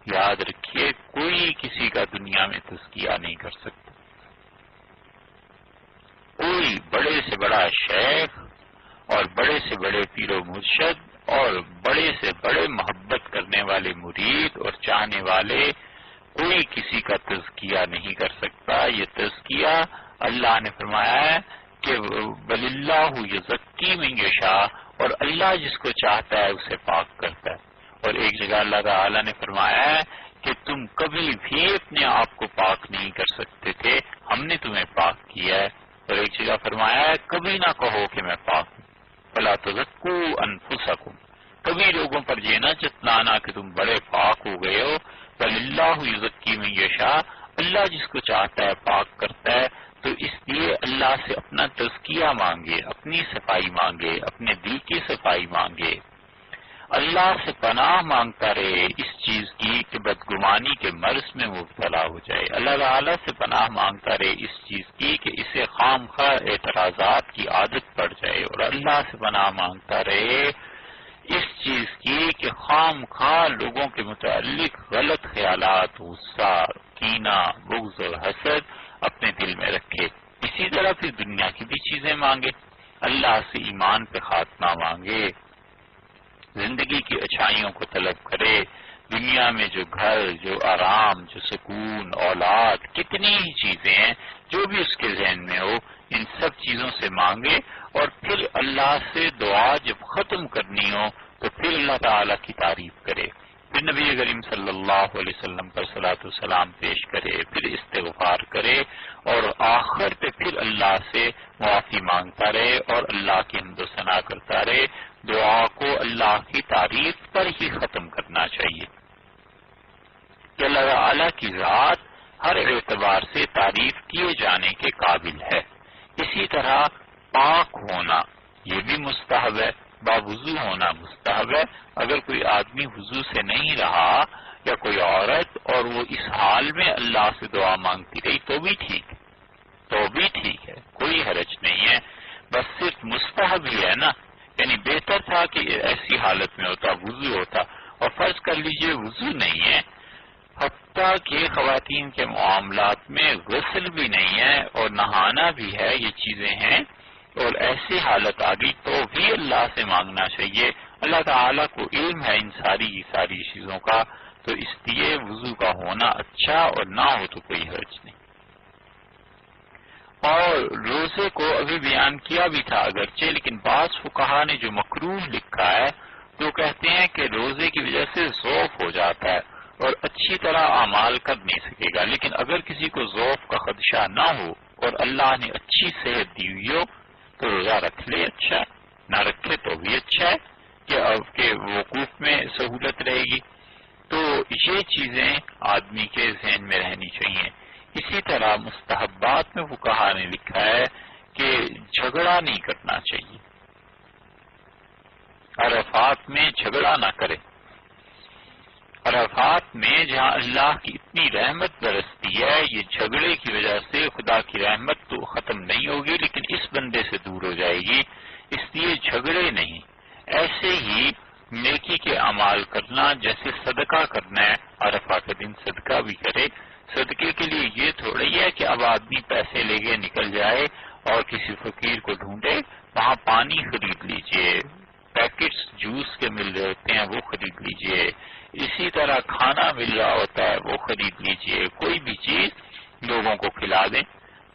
یاد رکھیے کوئی کسی کا دنیا میں تزکیہ نہیں کر سکتا، کوئی بڑے سے بڑا شیخ اور بڑے سے بڑے پیر و مرشد اور بڑے سے بڑے محبت کرنے والے مرید اور چاہنے والے کوئی کسی کا تزکیہ نہیں کر سکتا۔ یہ تزکیہ اللہ نے فرمایا ہے کہ بل اللہ یزکی من یشاء، اور اللہ جس کو چاہتا ہے اسے پاک کرتا ہے، اور ایک جگہ اللہ تعالی نے فرمایا ہے کہ تم کبھی بھی اپنے آپ کو پاک نہیں کر سکتے تھے، ہم نے تمہیں پاک کیا ہے، اور ایک جگہ فرمایا ہے کبھی نہ کہو کہ میں پاک ہوں، فلا تزکوا انفسکم، کبھی لوگوں پر یہ نہ جتلانا کہ تم بڑے پاک ہو گئے ہو، بل اللہ یزکی من یشاء، اللہ جس کو چاہتا ہے پاک کرتا ہے۔ تو اس لیے اللہ سے اپنا تزکیہ مانگے، اپنی صفائی مانگے، اپنے دل کی صفائی مانگے، اللہ سے پناہ مانگتا رہے اس چیز کی کہ بدگمانی کے مرض میں مبتلا ہو جائے، اللہ تعالیٰ سے پناہ مانگتا رہے اس چیز کی کہ اسے خام خواہ اعتراضات کی عادت پڑ جائے، اور اللہ سے پناہ مانگتا رہے اس چیز کی کہ خام خواہ لوگوں کے متعلق غلط خیالات، غصہ، کینہ، بغض اور حسد اپنے دل میں رکھے۔ اسی طرح پھر دنیا کی بھی چیزیں مانگے، اللہ سے ایمان پہ خاتمہ مانگے، زندگی کی اچھائیوں کو طلب کرے، دنیا میں جو گھر، جو آرام، جو سکون، اولاد، کتنی ہی چیزیں ہیں جو بھی اس کے ذہن میں ہو، ان سب چیزوں سے مانگے، اور پھر اللہ سے دعا جب ختم کرنی ہو تو پھر اللہ تعالیٰ کی تعریف کرے، پھر نبی کریم صلی اللہ علیہ وسلم پر صلاۃ والسلام پیش کرے، پھر استغفار کرے، اور آخر پہ پھر اللہ سے معافی مانگتا رہے اور اللہ کی حمد و ثنا کرتا رہے۔ دعا کو اللہ کی تعریف پر ہی ختم کرنا چاہیے کہ اللہ تعالیٰ کی ذات ہر اعتبار سے تعریف کیے جانے کے قابل ہے۔ اسی طرح پاک ہونا یہ بھی مستحب ہے، باوضو ہونا مستحب ہے۔ اگر کوئی آدمی وضو سے نہیں رہا یا کوئی عورت اور وہ اس حال میں اللہ سے دعا مانگتی رہی تو بھی ٹھیک ہے، کوئی حرج نہیں ہے، بس صرف مستحب ہی ہے نا، یعنی بہتر تھا کہ ایسی حالت میں ہوتا، وضو ہوتا، اور فرض کر لیجئے وضو نہیں ہے، حتیٰ کہ خواتین کے معاملات میں غسل بھی نہیں ہے اور نہانا بھی ہے، یہ چیزیں ہیں، اور ایسی حالت آ گئی تو بھی اللہ سے مانگنا چاہیے۔ اللہ تعالیٰ کو علم ہے ان ساری چیزوں کا، تو اس لیے وضو کا ہونا اچھا، اور نہ ہو تو کوئی حرج نہیں۔ اور روزے کو ابھی بیان کیا بھی تھا اگرچہ، لیکن بعض فقہا نے جو مکروہ لکھا ہے تو کہتے ہیں کہ روزے کی وجہ سے ضعف ہو جاتا ہے اور اچھی طرح اعمال کر نہیں سکے گا، لیکن اگر کسی کو ضعف کا خدشہ نہ ہو اور اللہ نے اچھی صحت دی ہوئی ہو تو روزہ رکھ لے، اچھا ہے، نہ رکھے تو بھی اچھا ہے کہ اب کے وقوف میں سہولت رہے گی۔ تو یہ چیزیں آدمی کے ذہن میں رہنی چاہیے۔ اسی طرح مستحبات میں فقہا نے لکھا ہے کہ جھگڑا نہیں کرنا چاہیے، عرفات میں جھگڑا نہ کرے۔ عرفات میں جہاں اللہ کی اتنی رحمت برستی ہے، یہ جھگڑے کی وجہ سے خدا کی رحمت تو ختم نہیں ہوگی لیکن اس بندے سے دور ہو جائے گی، اس لیے جھگڑے نہیں۔ ایسے ہی نیکی کے اعمال کرنا، جیسے صدقہ کرنا ہے، عرفہ کے دن صدقہ بھی کرے۔ صدقے کے لیے یہ تھوڑا ہی ہے کہ اب آدمی پیسے لے کے نکل جائے اور کسی فقیر کو ڈھونڈے، وہاں پانی خرید لیجئے، پیکٹس جوس کے مل رہے ہوتے ہیں وہ خرید لیجئے، اسی طرح کھانا مل رہا ہوتا ہے وہ خرید لیجئے، کوئی بھی چیز لوگوں کو کھلا دیں،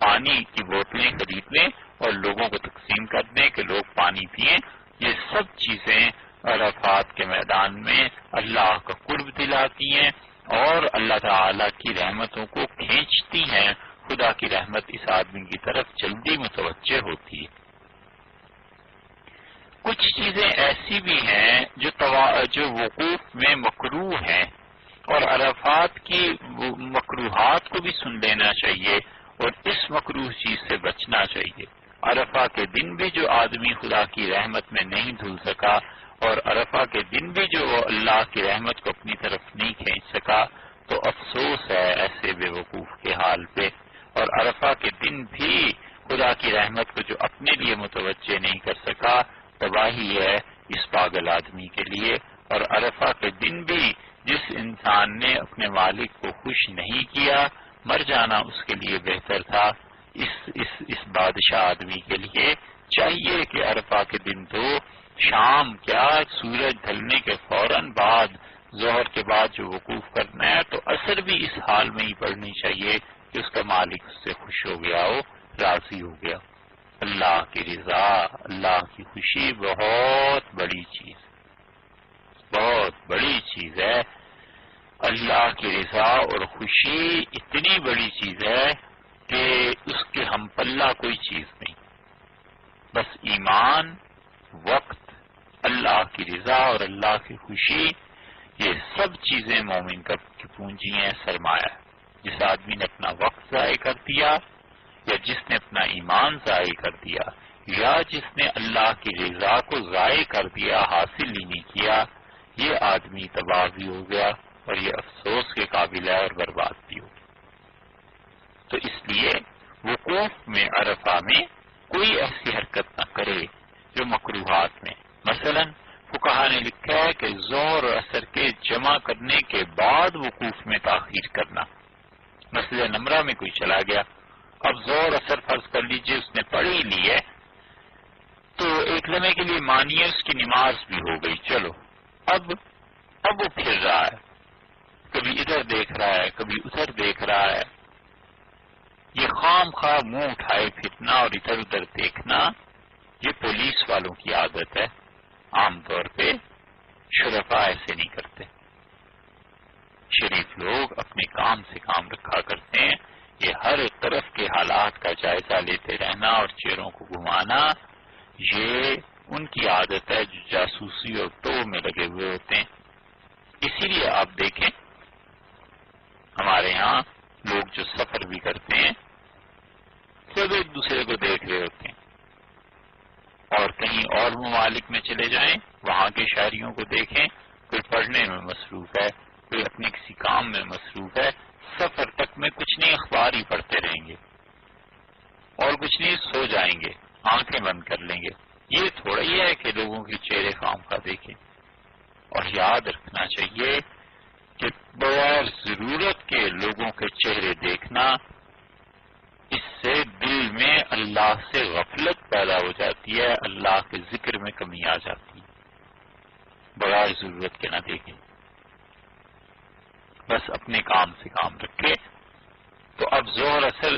پانی کی بوتلیں خرید لیں اور لوگوں کو تقسیم کر دیں کہ لوگ پانی پئیں۔ یہ سب چیزیں عرفات کے میدان میں اللہ کا قرب دلاتی ہیں اور اللہ تعالی کی رحمتوں کو کھینچتی ہیں، خدا کی رحمت اس آدمی کی طرف جلدی متوجہ ہوتی ہے۔ کچھ چیزیں ایسی بھی ہیں جو وقوف میں مکروہ ہیں اور عرفات کی مکروہات کو بھی سن لینا چاہیے اور اس مکروہ چیز سے بچنا چاہیے۔ عرفہ کے دن بھی جو آدمی خدا کی رحمت میں نہیں دھل سکا اور عرفہ کے دن بھی جو اللہ کی رحمت کو اپنی طرف نہیں کھینچ سکا تو افسوس ہے ایسے بے وقوف کے حال پہ، اور عرفہ کے دن بھی خدا کی رحمت کو جو اپنے لیے متوجہ نہیں کر سکا، تباہی ہے اس پاگل آدمی کے لیے۔ اور عرفہ کے دن بھی جس انسان نے اپنے مالک کو خوش نہیں کیا، مر جانا اس کے لیے بہتر تھا۔ اس بادشاہ آدمی کے لیے چاہیے کہ عرفہ کے دن تو شام کیا سورج ڈھلنے کے فوراً بعد، ظہر کے بعد جو وقوف کرنا ہے تو عصر بھی اس حال میں ہی پڑھنی چاہیے کہ اس کا مالک اس سے خوش ہو گیا ہو، راضی ہو گیا۔ اللہ کی رضا، اللہ کی خوشی بہت بڑی چیز، بہت بڑی چیز ہے۔ اللہ کی رضا اور خوشی اتنی بڑی چیز ہے کہ اس کے ہم پلہ کوئی چیز نہیں۔ بس ایمان، وقت، اللہ کی رضا اور اللہ کی خوشی، یہ سب چیزیں مومن کی پونجی ہیں، سرمایہ۔ جس آدمی نے اپنا وقت ضائع کر دیا یا جس نے اپنا ایمان ضائع کر دیا یا جس نے اللہ کی رضا کو ضائع کر دیا، حاصل ہی نہیں کیا، یہ آدمی تباہ بھی ہو گیا اور یہ افسوس کے قابل ہے اور برباد بھی ہو گیا۔ تو اس لیے وقوف میں عرفہ میں کوئی ایسی حرکت نہ کرے جو مکروہات میں، مثلا فقہا نے لکھا ہے کہ ظہر اور عصر کے جمع کرنے کے بعد وقوف میں تاخیر کرنا۔ مسجد نمرہ میں کوئی چلا گیا، اب ظہر عصر فرض کر لیجئے اس نے پڑھ ہی لی ہے تو ایک لمحے کے لیے مانیے اس کی نماز بھی ہو گئی، چلو اب وہ پھر رہا ہے، کبھی ادھر دیکھ رہا ہے کبھی ادھر دیکھ رہا ہے، یہ خام خواہ منہ اٹھائے پھرنا اور ادھر ادھر دیکھنا یہ پولیس والوں کی عادت ہے۔ عام طور پہ شرفاء ایسے نہیں کرتے، شریف لوگ اپنے کام سے کام رکھا کرتے ہیں۔ یہ ہر طرف کے حالات کا جائزہ لیتے رہنا اور چہروں کو گھمانا یہ ان کی عادت ہے جو جاسوسی اور ٹو میں لگے ہوئے ہوتے ہیں۔ اسی لیے آپ دیکھیں ہمارے ہاں لوگ جو سفر بھی کرتے ہیں سب ایک دوسرے کو دیکھ رہے ہوتے ہیں، اور کہیں اور ممالک میں چلے جائیں وہاں کے شہریوں کو دیکھیں، کوئی پڑھنے میں مصروف ہے، کوئی اپنے کسی کام میں مصروف ہے، سفر تک میں کچھ نہیں اخبار ہی پڑھتے رہیں گے اور کچھ نہیں سو جائیں گے، آنکھیں بند کر لیں گے۔ یہ تھوڑا ہی ہے کہ لوگوں کے چہرے خام خواہ دیکھیں، اور یاد رکھنا چاہیے کہ بغیر ضرورت کے لوگوں کے چہرے دیکھنا، اس سے دل میں اللہ سے غفلت پیدا ہو جاتی ہے، اللہ کے ذکر میں کمی آ جاتی ہے۔ بغیر ضرورت کے نہ دیکھیں، بس اپنے کام سے کام رکھے۔ تو اب ظہر اصل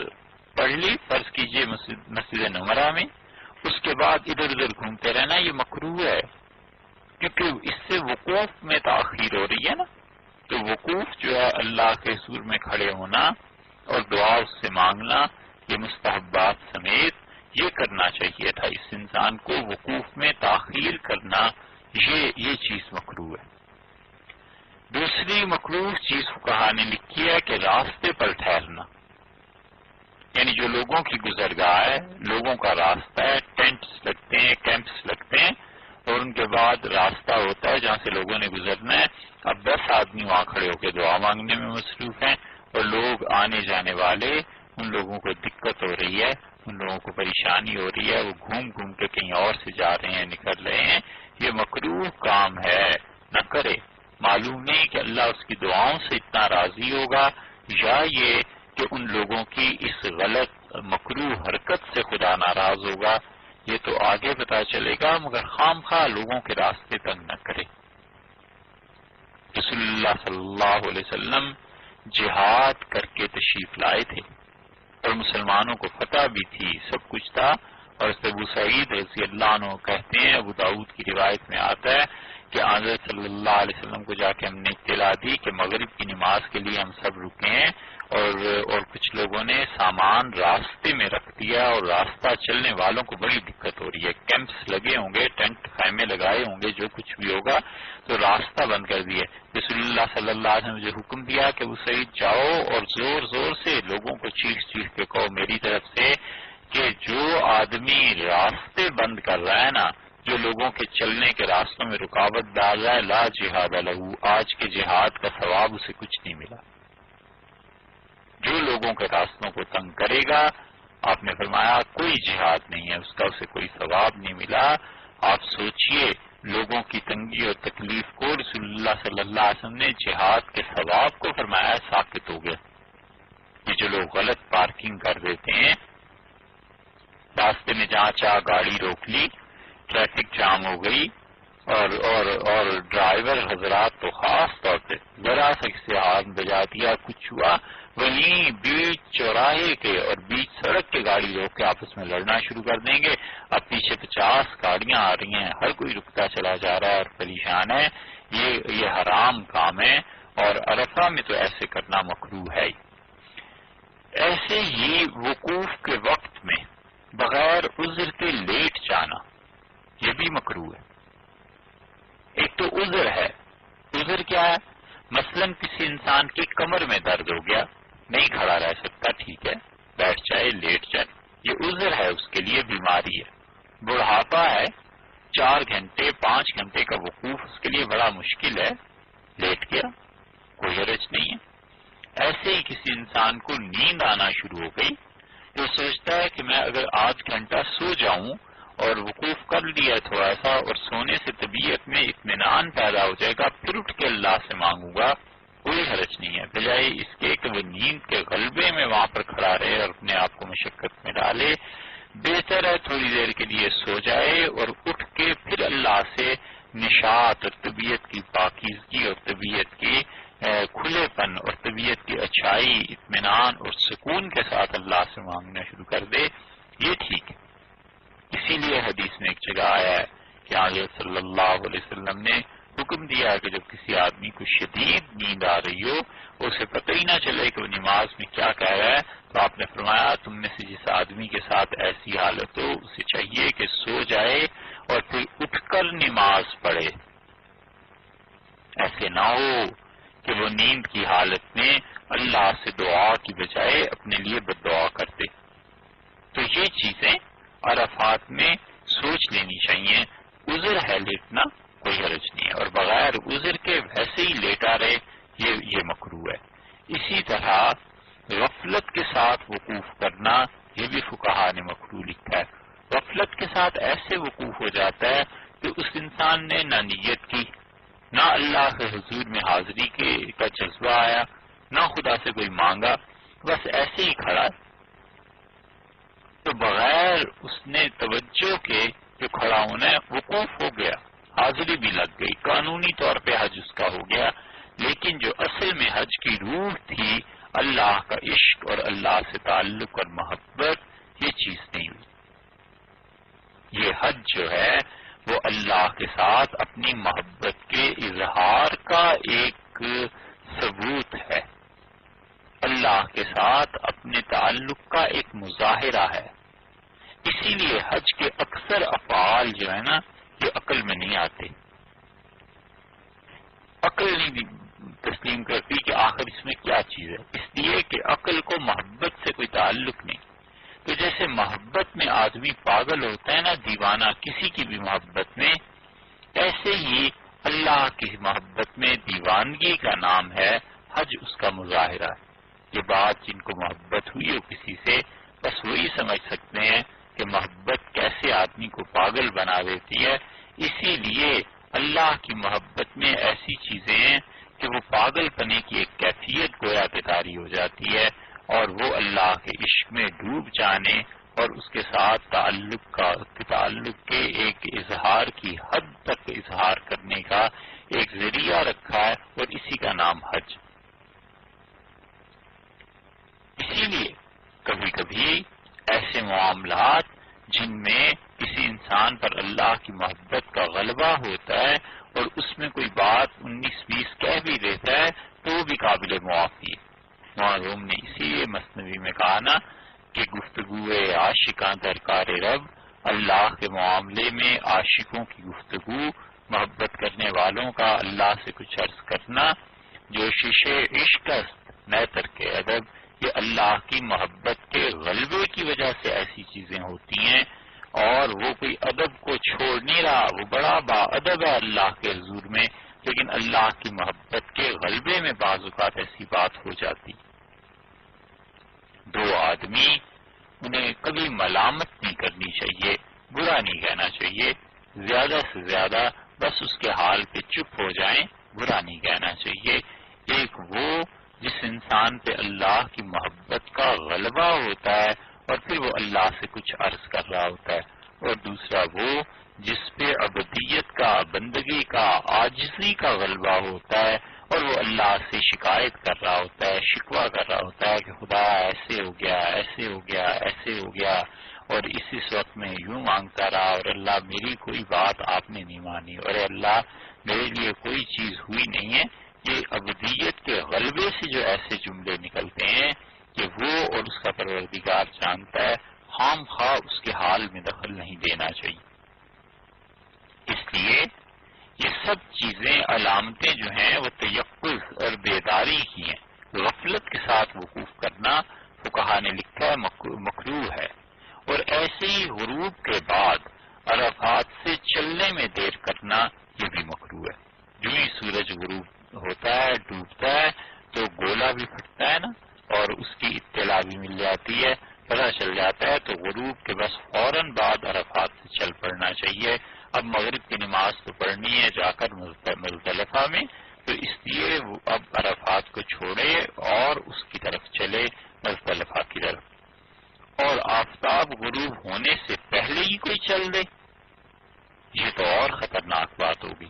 پڑھ لی فرض کیجئے مسجد نمرہ میں، اس کے بعد ادھر ادھر گھومتے رہنا، یہ مکروہ ہے، کیونکہ اس سے وقوف میں تاخیر ہو رہی ہے نا۔ تو وقوف جو ہے اللہ کے حضور میں کھڑے ہونا اور دعا اس سے مانگنا، یہ مستحبات سمیت یہ کرنا چاہیے تھا۔ اس انسان کو وقوف میں تاخیر کرنا یہ چیز مکروہ ہے۔ دوسری مکروہ چیز فقہا نے لکھی ہے کہ راستے پر ٹھہرنا، یعنی جو لوگوں کی گزرگاہ ہے، لوگوں کا راستہ ہے، ٹینٹس لگتے ہیں، کیمپس لگتے ہیں، اور ان کے بعد راستہ ہوتا ہے جہاں سے لوگوں نے گزرنا ہے۔ اب 10 آدمی وہاں کھڑے ہو کے دعا مانگنے میں مصروف ہیں، اور لوگ آنے جانے والے، ان لوگوں کو دقت ہو رہی ہے، ان لوگوں کو پریشانی ہو رہی ہے، وہ گھوم گھوم کے کہیں اور سے جا رہے ہیں، نکل رہے ہیں، یہ مکروہ کام ہے، نہ کرے۔ معلوم نہیں کہ اللہ اس کی دعاؤں سے اتنا راضی ہوگا، یا یہ کہ ان لوگوں کی اس غلط مکروہ حرکت سے خدا ناراض ہوگا، یہ تو آگے پتا چلے گا، مگر خام خواہ لوگوں کے راستے تنگ نہ کرے۔ رسول اللہ صلی اللہ علیہ وسلم جہاد کر کے تشریف لائے تھے، اور مسلمانوں کو فتح بھی تھی، سب کچھ تھا، اور ابو سعید رضی اللہ عنہ کہتے ہیں، ابو داؤد کی روایت میں آتا ہے کہ حضرت صلی اللہ علیہ وسلم کو جا کے ہم نے اطلاع دی کہ مغرب کی نماز کے لیے ہم سب رکے ہیں، اور کچھ لوگوں نے سامان راستے میں رکھ دیا، اور راستہ چلنے والوں کو بڑی دقت ہو رہی ہے، کیمپس لگے ہوں گے، ٹینٹ خیمے لگائے ہوں گے، جو کچھ بھی ہوگا، تو راستہ بند کر دیے۔ رسول اللہ صلی اللہ علیہ وسلم نے مجھے حکم دیا کہ وہ سعید جاؤ اور زور زور سے لوگوں کو چیخ چیخ کے کہو میری طرف سے کہ جو آدمی راستے بند کر رہا ہے نا، جو لوگوں کے چلنے کے راستوں میں رکاوٹ ڈال رہا ہے، لا جہاد لہو، آج کے جہاد کا ثواب اسے کچھ نہیں ملا۔ جو لوگوں کے راستوں کو تنگ کرے گا، آپ نے فرمایا کوئی جہاد نہیں ہے، اس کا اسے کوئی ثواب نہیں ملا۔ آپ سوچئے لوگوں کی تنگی اور تکلیف کو رسول اللہ صلی اللہ علیہ وسلم نے جہاد کے ثواب کو فرمایا، ثابت ہو گیا۔ یہ جو لوگ غلط پارکنگ کر دیتے ہیں، راستے میں جہاں چاہ گاڑی روک لی، ٹریفک جام ہو گئی، اور ڈرائیور حضرات تو خاص طور پہ ذرا سا سے ہاتھ بجا دیا، کچھ ہوا، وہیں بیچ چوراہے کے اور بیچ سڑک کے گاڑی روک کے آپس میں لڑنا شروع کر دیں گے۔ اب پیچھے 50 گاڑیاں آ رہی ہیں، ہر کوئی رکتا چلا جا رہا ہے اور پریشان ہے، یہ حرام کام ہے، اور عرفہ میں تو ایسے کرنا مکروہ ہے۔ ایسے ہی وقوف کے وقت میں بغیر عذر کے لیٹ جانا، یہ بھی مکروہ ہے۔ ایک تو عذر ہے، عذر کیا ہے؟ مثلا کسی انسان کی کمر میں درد ہو گیا، نہیں کھڑا رہ سکتا، ٹھیک ہے، بیٹھ جائے، لیٹ جائے، یہ عذر ہے، اس کے لیے بیماری ہے۔ بڑھاپا ہے، 4 گھنٹے 5 گھنٹے کا وقوف اس کے لیے بڑا مشکل ہے، لیٹ گیا، کوئی حرج نہیں ہے۔ ایسے ہی کسی انسان کو نیند آنا شروع ہو گئی، جو سوچتا ہے کہ میں اگر 8 گھنٹہ سو جاؤں اور وقوف کر لیا تھوڑا سا، اور سونے سے طبیعت میں اطمینان پیدا ہو جائے گا، پھر اٹھ کے اللہ سے مانگوں گا، کوئی حرج نہیں ہے، بجائے اس کے کہ وہ نیند کے غلبے میں وہاں پر کھڑا رہے اور اپنے آپ کو مشقت میں ڈالے، بہتر ہے تھوڑی دیر کے لیے سو جائے اور اٹھ کے پھر اللہ سے نشاط اور طبیعت کی پاکیزگی اور طبیعت کی کھلے پن اور طبیعت کی اچھائی، اطمینان اور سکون کے ساتھ اللہ سے مانگنا شروع کر دے، یہ ٹھیک ہے۔ اسی لیے حدیث میں ایک جگہ آیا ہے کہ حضرت صلی اللہ علیہ وسلم نے حکم دیا کہ جب کسی آدمی کو شدید نیند آ رہی ہو، اسے پتہ ہی نہ چلے کہ وہ نماز میں کیا کہہ رہا ہے، تو آپ نے فرمایا تم میں سے جس آدمی کے ساتھ ایسی حالت ہو، اسے چاہیے کہ سو جائے اور پھر اٹھ کر نماز پڑھے۔ ایسے نہ ہو کہ وہ نیند کی حالت میں اللہ سے دعا کی بجائے اپنے لیے بد دعا کرتے۔ تو یہ چیزیں عرفات میں سوچ لینی چاہیے۔ عذر ہے لیٹنا، کوئی حرج نہیں ہے، اور بغیر عذر کے ویسے ہی لیٹا رہے، یہ مکروہ ہے۔ اسی طرح غفلت کے ساتھ وقوف کرنا، یہ بھی فقہا نے مکروہ لکھا ہے۔ غفلت کے ساتھ ایسے وقوف ہو جاتا ہے کہ اس انسان نے نہ نیت کی، نہ اللہ کے حضور میں حاضری کا جذبہ آیا، نہ خدا سے کوئی مانگا، بس ایسے ہی کھڑا ہے، تو بغیر اس نے توجہ کے جو کھڑا ہونا ہے وقوف ہو گیا، حاضری بھی لگ گئی، قانونی طور پہ حج اس کا ہو گیا، لیکن جو اصل میں حج کی روح تھی اللہ کا عشق اور اللہ سے تعلق اور محبت یہ چیز نہیں ہوئی۔ یہ حج جو ہے وہ اللہ کے ساتھ اپنی محبت کے اظہار کا ایک ثبوت ہے، اللہ کے ساتھ اپنے تعلق کا ایک مظاہرہ ہے۔ اسی لیے حج کے اکثر افعال جو ہے نا یہ عقل میں نہیں آتے، عقل نہیں تسلیم کرتی کہ آخر اس میں کیا چیز ہے، اس لیے کہ عقل کو محبت سے کوئی تعلق نہیں۔ تو جیسے محبت میں آدمی پاگل ہوتا ہے نا، دیوانہ کسی کی بھی محبت میں، ایسے ہی اللہ کی محبت میں دیوانگی کا نام ہے حج، اس کا مظاہرہ ہے۔ یہ بات جن کو محبت ہوئی ہو کسی سے بس وہی سمجھ سکتے ہیں کہ محبت کیسے آدمی کو پاگل بنا دیتی ہے۔ اسی لیے اللہ کی محبت میں ایسی چیزیں ہیں کہ وہ پاگل پنے کی ایک کیفیت گویا کہ طاری ہو جاتی ہے، اور وہ اللہ کے عشق میں ڈوب جانے اور اس کے ساتھ تعلق کے ایک اظہار کی حد تک اظہار کرنے کا ایک ذریعہ رکھا ہے، اور اسی کا نام حج۔ اسی لیے کبھی کبھی ایسے معاملات جن میں کسی انسان پر اللہ کی محبت کا غلبہ ہوتا ہے اور اس میں کوئی بات 19-20 کہہ بھی دیتا ہے تو وہ بھی قابل معافی ہے۔ معلوم نے اسی لیے مثنوی میں کہا نا کہ گفتگو عاشقاں درکار رب، اللہ کے معاملے میں عاشقوں کی گفتگو، محبت کرنے والوں کا اللہ سے کچھ عرض کرنا، جو شیشے عشق است نئے ترک ادب، یہ اللہ کی محبت کے غلبے کی وجہ سے ایسی چیزیں ہوتی ہیں، اور وہ کوئی ادب کو چھوڑ نہیں رہا، وہ بڑا با ادب ہے اللہ کے حضور میں، لیکن اللہ کی محبت کے غلبے میں بعض اوقات ایسی بات ہو جاتی۔ دو آدمی، انہیں کبھی ملامت نہیں کرنی چاہیے، برا نہیں کہنا چاہیے، زیادہ سے زیادہ بس اس کے حال پہ چپ ہو جائیں، برا نہیں کہنا چاہیے۔ ایک وہ جس انسان پہ اللہ کی محبت کا غلبہ ہوتا ہے اور پھر وہ اللہ سے کچھ عرض کر رہا ہوتا ہے، اور دوسرا وہ جس پہ عبودیت کا، بندگی کا، عاجزی کا غلبہ ہوتا ہے اور وہ اللہ سے شکایت کر رہا ہوتا ہے، شکوہ کر رہا ہوتا ہے کہ خدا ایسے ہو گیا، ایسے ہو گیا، ایسے ہو گیا، اور اس وقت میں یوں مانگتا رہا، اور اللہ میری کوئی بات آپ نے نہیں مانی، اور اللہ میرے لیے کوئی چیز ہوئی نہیں ہے۔ یہ عبودیت کے غلبے سے جو ایسے جملے نکلتے ہیں کہ وہ اور اس کا پروردگار جانتا ہے، خام خواہ اس کے حال میں دخل نہیں دینا چاہیے۔ اس لیے یہ سب چیزیں، علامتیں جو ہیں وہ تیقظ اور بیداری کی ہیں۔ غفلت کے ساتھ وقوف کرنا فقہا نے لکھا ہے مکروہ ہے، اور ایسے ہی غروب کے بعد عرفات سے چلنے میں دیر کرنا یہ بھی مکروہ ہے۔ جو ہی سورج غروب ہوتا ہے، ڈوبتا ہے، تو گولا بھی پھٹتا ہے نا، اور اس کی اطلاع بھی مل جاتی ہے، پتہ چل جاتا ہے، تو غروب کے بس فوراً بعد عرفات سے چل پڑنا چاہیے۔ اب مغرب کی نماز تو پڑھنی ہے جا کر مزدلفہ میں، تو اس لیے وہ اب عرفات کو چھوڑے اور اس کی طرف چلے، مزدلفہ کی طرف، اور آفتاب غروب ہونے سے پہلے ہی کوئی چل دے، یہ تو اور خطرناک بات ہوگی۔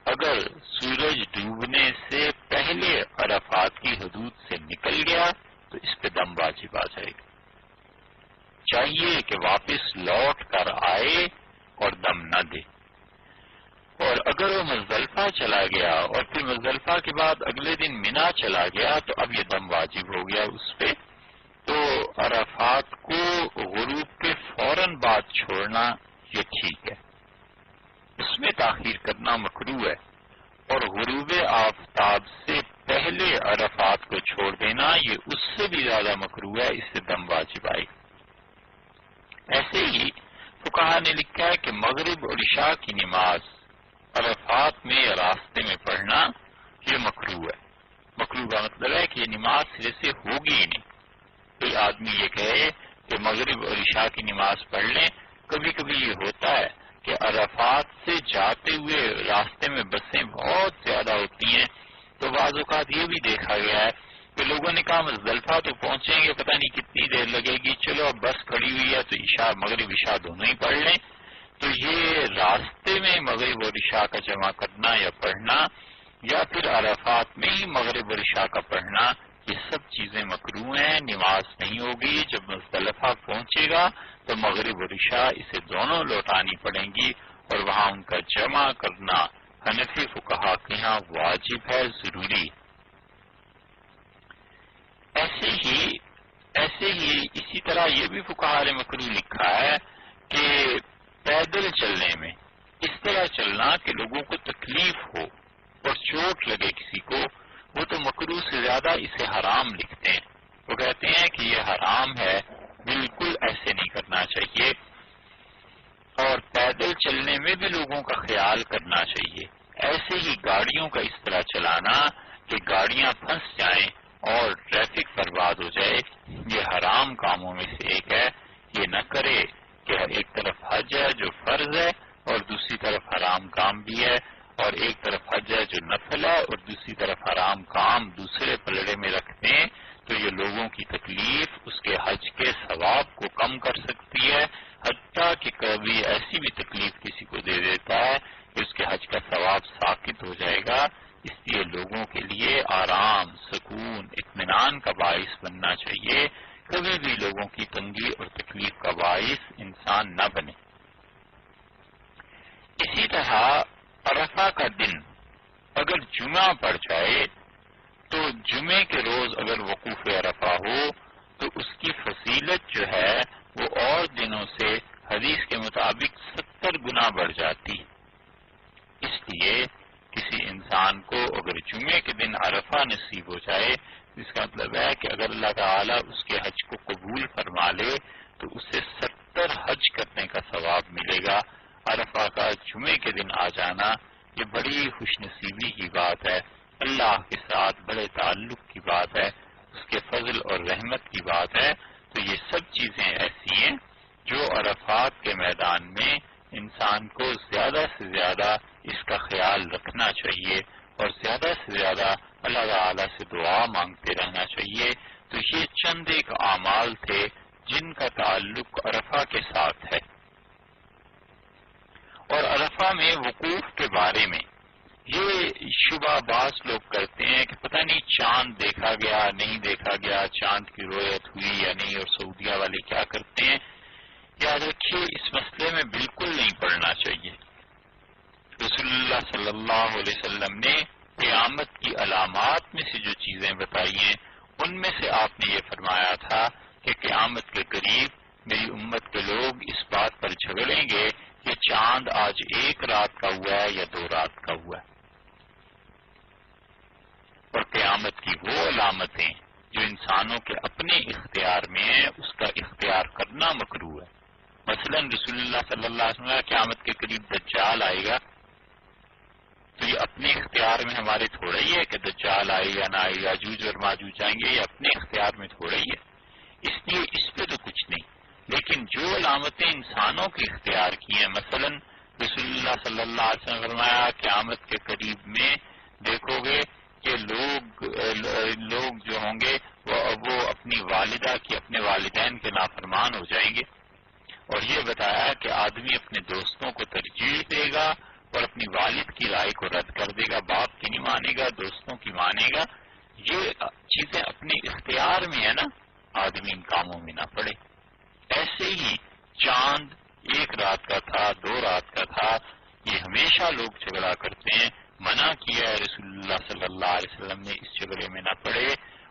اگر سورج ڈوبنے سے پہلے عرفات کی حدود سے نکل گیا تو اس پہ دم واجب آ جائے گا، چاہیے کہ واپس لوٹ کر آئے اور دم نہ دے۔ اور اگر وہ مزدلفہ چلا گیا اور پھر مزدلفہ کے بعد اگلے دن منا چلا گیا تو اب یہ دم واجب ہو گیا اس پہ، تو عرفات کو غروب کے فوراً بعد چھوڑنا یہ ٹھیک ہے، اس میں تاخیر کرنا مکروہ ہے، اور غروب آفتاب سے پہلے عرفات کو چھوڑ دینا یہ اس سے بھی زیادہ مکروہ ہے، اس سے دم واجب آئے گا۔ ایسے ہی فقہا نے لکھا ہے کہ مغرب اور عشاء کی نماز عرفات میں راستے میں پڑھنا یہ مکروہ ہے۔ مکروہ کا مطلب ہے کہ یہ نماز سرے سے ہوگی ہی نہیں۔ کوئی آدمی یہ کہے کہ مغرب اور عشاء کی نماز پڑھ لیں، کبھی کبھی یہ ہوتا ہے کہ عرفات سے جاتے ہوئے راستے میں بسیں بہت زیادہ ہوتی ہیں، تو بعض اوقات یہ بھی دیکھا گیا ہے کہ لوگوں نے کہا مزدلفہ تو پہنچیں گے، پتہ نہیں کتنی دیر لگے گی، چلو اب بس کھڑی ہوئی ہے تو عشاء، مغرب عشاء دونوں ہی پڑھ لیں۔ تو یہ راستے میں مغرب اور عشاء کا جمع کرنا یا پڑھنا، یا پھر عرفات میں ہی مغرب اور عشاء کا پڑھنا، یہ سب چیزیں مکروہ ہیں. نماز نہیں ہوگی. جب مزدلفہ پہنچے گا تو مغرب اور عشاء اسے دونوں لوٹانی پڑیں گی اور وہاں ان کا جمع کرنا حنفی فقہا کے یہاں واجب ہے، ضروری. ایسے ہی اسی طرح یہ بھی فقہا نے مکروہ لکھا ہے کہ پیدل چلنے میں اس طرح چلنا کہ لوگوں کو تکلیف ہو اور چوٹ لگے کسی کو، وہ تو مکروہ سے زیادہ اسے حرام لکھتے ہیں. وہ کہتے ہیں کہ یہ حرام ہے، بالکل ایسے نہیں کرنا چاہیے. اور پیدل چلنے میں بھی لوگوں کا خیال کرنا چاہیے. ایسے ہی گاڑیوں کا اس طرح چلانا کہ گاڑیاں پھنس جائیں اور ٹریفک برباد ہو جائے، یہ حرام کاموں میں سے ایک ہے. یہ نہ کرے کہ ایک طرف حج ہے جو فرض ہے اور دوسری طرف حرام کام بھی ہے، اور ایک طرف حج ہے جو نفل ہے اور دوسری طرف حرام کام دوسرے پلڑے میں رکھتے ہیں. تو یہ لوگوں کی تکلیف اس کے حج کے ثواب کو کم کر سکتی ہے، حتیٰ کہ کبھی ایسی بھی تکلیف کسی کو دے دیتا ہے کہ اس کے حج کا ثواب ساقط ہو جائے گا. اس لیے لوگوں کے لیے آرام، سکون، اطمینان کا باعث بننا چاہیے. کبھی بھی لوگوں کی تنگی اور تکلیف کا باعث انسان نہ بنے. اسی طرح عرفہ کا دن اگر جمعہ پڑ جائے تو جمعے کے روز اگر وقوف عرفہ ہو تو اس کی فضیلت جو ہے وہ اور دنوں سے حدیث کے مطابق 70 گنا بڑھ جاتی. اس لیے کسی انسان کو اگر جمعے کے دن عرفہ نصیب ہو جائے، اس کا مطلب ہے کہ اگر اللہ تعالیٰ اس کے حج کو قبول فرما لے تو اسے 70 حج کرنے کا ثواب ملے گا. عرفہ کا جمعے کے دن آ جانا یہ بڑی خوش نصیبی کی بات ہے، اللہ کے ساتھ بڑے تعلق کی بات ہے، اس کے فضل اور رحمت کی بات ہے. تو یہ سب چیزیں ایسی ہیں جو عرفات کے میدان میں انسان کو زیادہ سے زیادہ اس کا خیال رکھنا چاہیے اور زیادہ سے زیادہ اللہ تعالیٰ سے دعا مانگتے رہنا چاہیے. تو یہ چند ایک اعمال تھے جن کا تعلق عرفہ کے ساتھ ہے. اور عرفہ میں وقوف کے بارے میں یہ شبہ بعض لوگ کرتے ہیں کہ پتہ نہیں چاند دیکھا گیا نہیں دیکھا گیا، چاند کی رویت ہوئی یا نہیں، اور سعودیہ والے کیا کرتے ہیں. یاد رکھیے اس مسئلے میں بالکل نہیں پڑنا چاہیے. رسول اللہ صلی اللہ علیہ وسلم نے قیامت کی علامات میں سے جو چیزیں بتائی ہیں ان میں سے آپ نے یہ فرمایا تھا کہ قیامت کے قریب میری امت کے لوگ اس بات پر جھگڑیں گے کہ چاند آج ایک رات کا ہوا ہے یا 2 رات کا ہوا ہے. اور قیامت کی وہ علامتیں جو انسانوں کے اپنے اختیار میں ہیں اس کا اختیار کرنا مکروہ ہے. مثلا رسول اللہ صلی اللہ علیہ وسلم قیامت کے قریب دجال آئے گا، تو یہ اپنے اختیار میں ہمارے تھوڑا ہی ہے کہ دجال آئے یا نہ آئے، یاجوج اور ماجوج آئیں گے، یہ اپنے اختیار میں تھوڑا ہی ہے. اس لیے اس پہ تو کچھ نہیں. لیکن جو علامتیں انسانوں کے اختیار کی ہیں، مثلا رسول اللہ صلی اللہ علیہ وسلم فرمایا قیامت کے قریب میں دیکھو گے کہ لوگ جو ہوں گے وہ اپنی والدہ کی، اپنے والدین کے نافرمان ہو جائیں گے. اور یہ بتایا کہ آدمی اپنے دوستوں کو ترجیح دے گا اور اپنی والد کی رائے کو رد کر دے گا، باپ کی نہیں مانے گا، دوستوں کی مانے گا. یہ چیزیں اپنے اختیار میں ہے نا، آدمی ان کاموں میں نہ پڑے. ایسے ہی چاند 1 رات کا تھا 2 رات کا تھا، یہ ہمیشہ لوگ جھگڑا کرتے ہیں. منع کیا ہے رسول اللہ صلی اللہ علیہ وسلم نے اس جھگڑے میں نہ پڑے.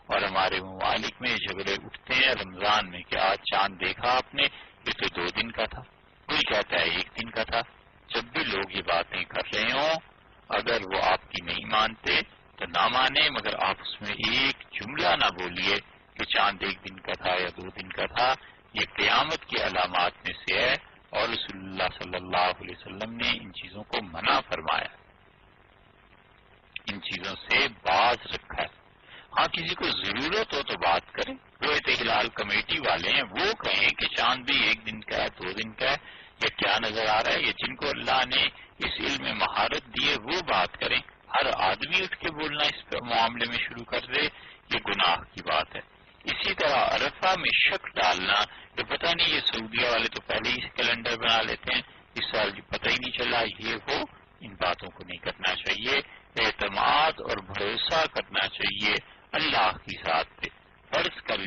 اور ہمارے ممالک میں جھگڑے اٹھتے ہیں رمضان میں کہ آج چاند دیکھا آپ نے، یہ تو 2 دن کا تھا، کوئی کہتا ہے 1 دن کا تھا. جب بھی لوگ یہ باتیں کر رہے ہوں، اگر وہ آپ کی نہیں مانتے تو نہ مانیں، مگر آپ اس میں ایک جملہ نہ بولیے کہ چاند 1 دن کا تھا یا 2 دن کا تھا. یہ قیامت کی علامات میں سے ہے اور رسول اللہ صلی اللہ علیہ وسلم نے ان چیزوں کو منع فرمایا، ان چیزوں سے باز رکھا ہے. ہاں کسی کو ضرورت ہو تو بات کریں، رویت ہلال کمیٹی والے ہیں وہ کہیں کہ چاند بھی 1 دن کا ہے 2 دن کا ہے یا کیا نظر آ رہا ہے. یہ جن کو اللہ نے اس علم میں مہارت دی ہے وہ بات کریں. ہر آدمی اٹھ کے بولنا اس معاملے میں شروع کر دے، یہ گناہ کی بات ہے. اسی طرح عرفہ میں شک ڈالنا کہ پتہ نہیں یہ سعودیہ والے تو پہلے ہی کیلنڈر بنا لیتے ہیں، اس سال پتہ ہی نہیں چلا، یہ وہ ان باتوں کو نہیں کرنا چاہیے. اعتماد اور بھروسہ کرنا چاہیے اللہ کی ذات پہ۔ فرض کر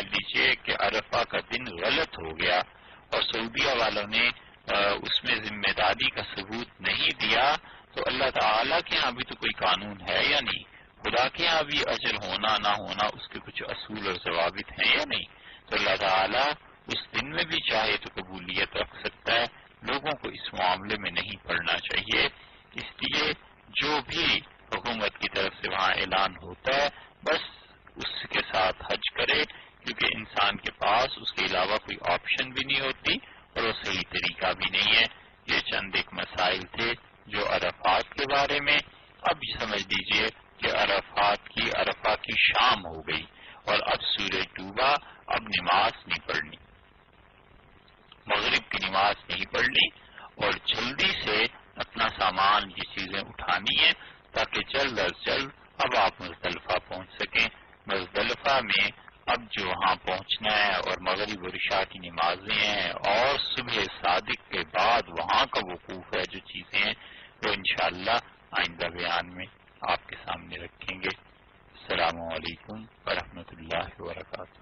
لیجئے کہ عرفہ کا دن غلط ہو گیا اور سعودیہ والوں نے اس میں ذمہ داری کا ثبوت نہیں دیا، تو اللہ تعالیٰ کے ہاں بھی تو کوئی قانون ہے یا نہیں؟ خدا کے ہاں بھی اجر ہونا نہ ہونا اس کے کچھ اصول اور ضوابط ہیں یا نہیں؟ تو اللہ تعالیٰ اس دن میں بھی چاہے تو قبولیت رکھ سکتا ہے۔ لوگوں کو اس معاملے میں نہیں پڑنا چاہیے، اس لیے جو بھی حکومت کی طرف سے وہاں اعلان ہوتا ہے بس اس کے ساتھ حج کرے، کیونکہ انسان کے پاس اس کے علاوہ کوئی آپشن بھی نہیں ہوتی اور وہ صحیح طریقہ بھی نہیں ہے۔ یہ چند ایک مسائل تھے جو عرفات کے بارے میں۔ اب سمجھ لیجئے کہ عرفہ کی شام ہو گئی اور اب سورج ڈوبا، اب نماز نہیں پڑھنی، مغرب کی نماز نہیں پڑھنی، اور جلدی سے اپنا سامان یہ چیزیں اٹھانی ہے تاکہ جلد از جلد اب آپ مزدلفہ پہنچ سکیں۔ مزدلفہ میں اب جو وہاں پہنچنا ہے اور مغرب اور عشاء کی نمازیں ہیں اور صبح صادق کے بعد وہاں کا وقوف ہے، جو چیزیں ہیں وہ انشاءاللہ آئندہ بیان میں آپ کے سامنے رکھیں گے۔ السلام علیکم ورحمۃ اللہ وبرکاتہ۔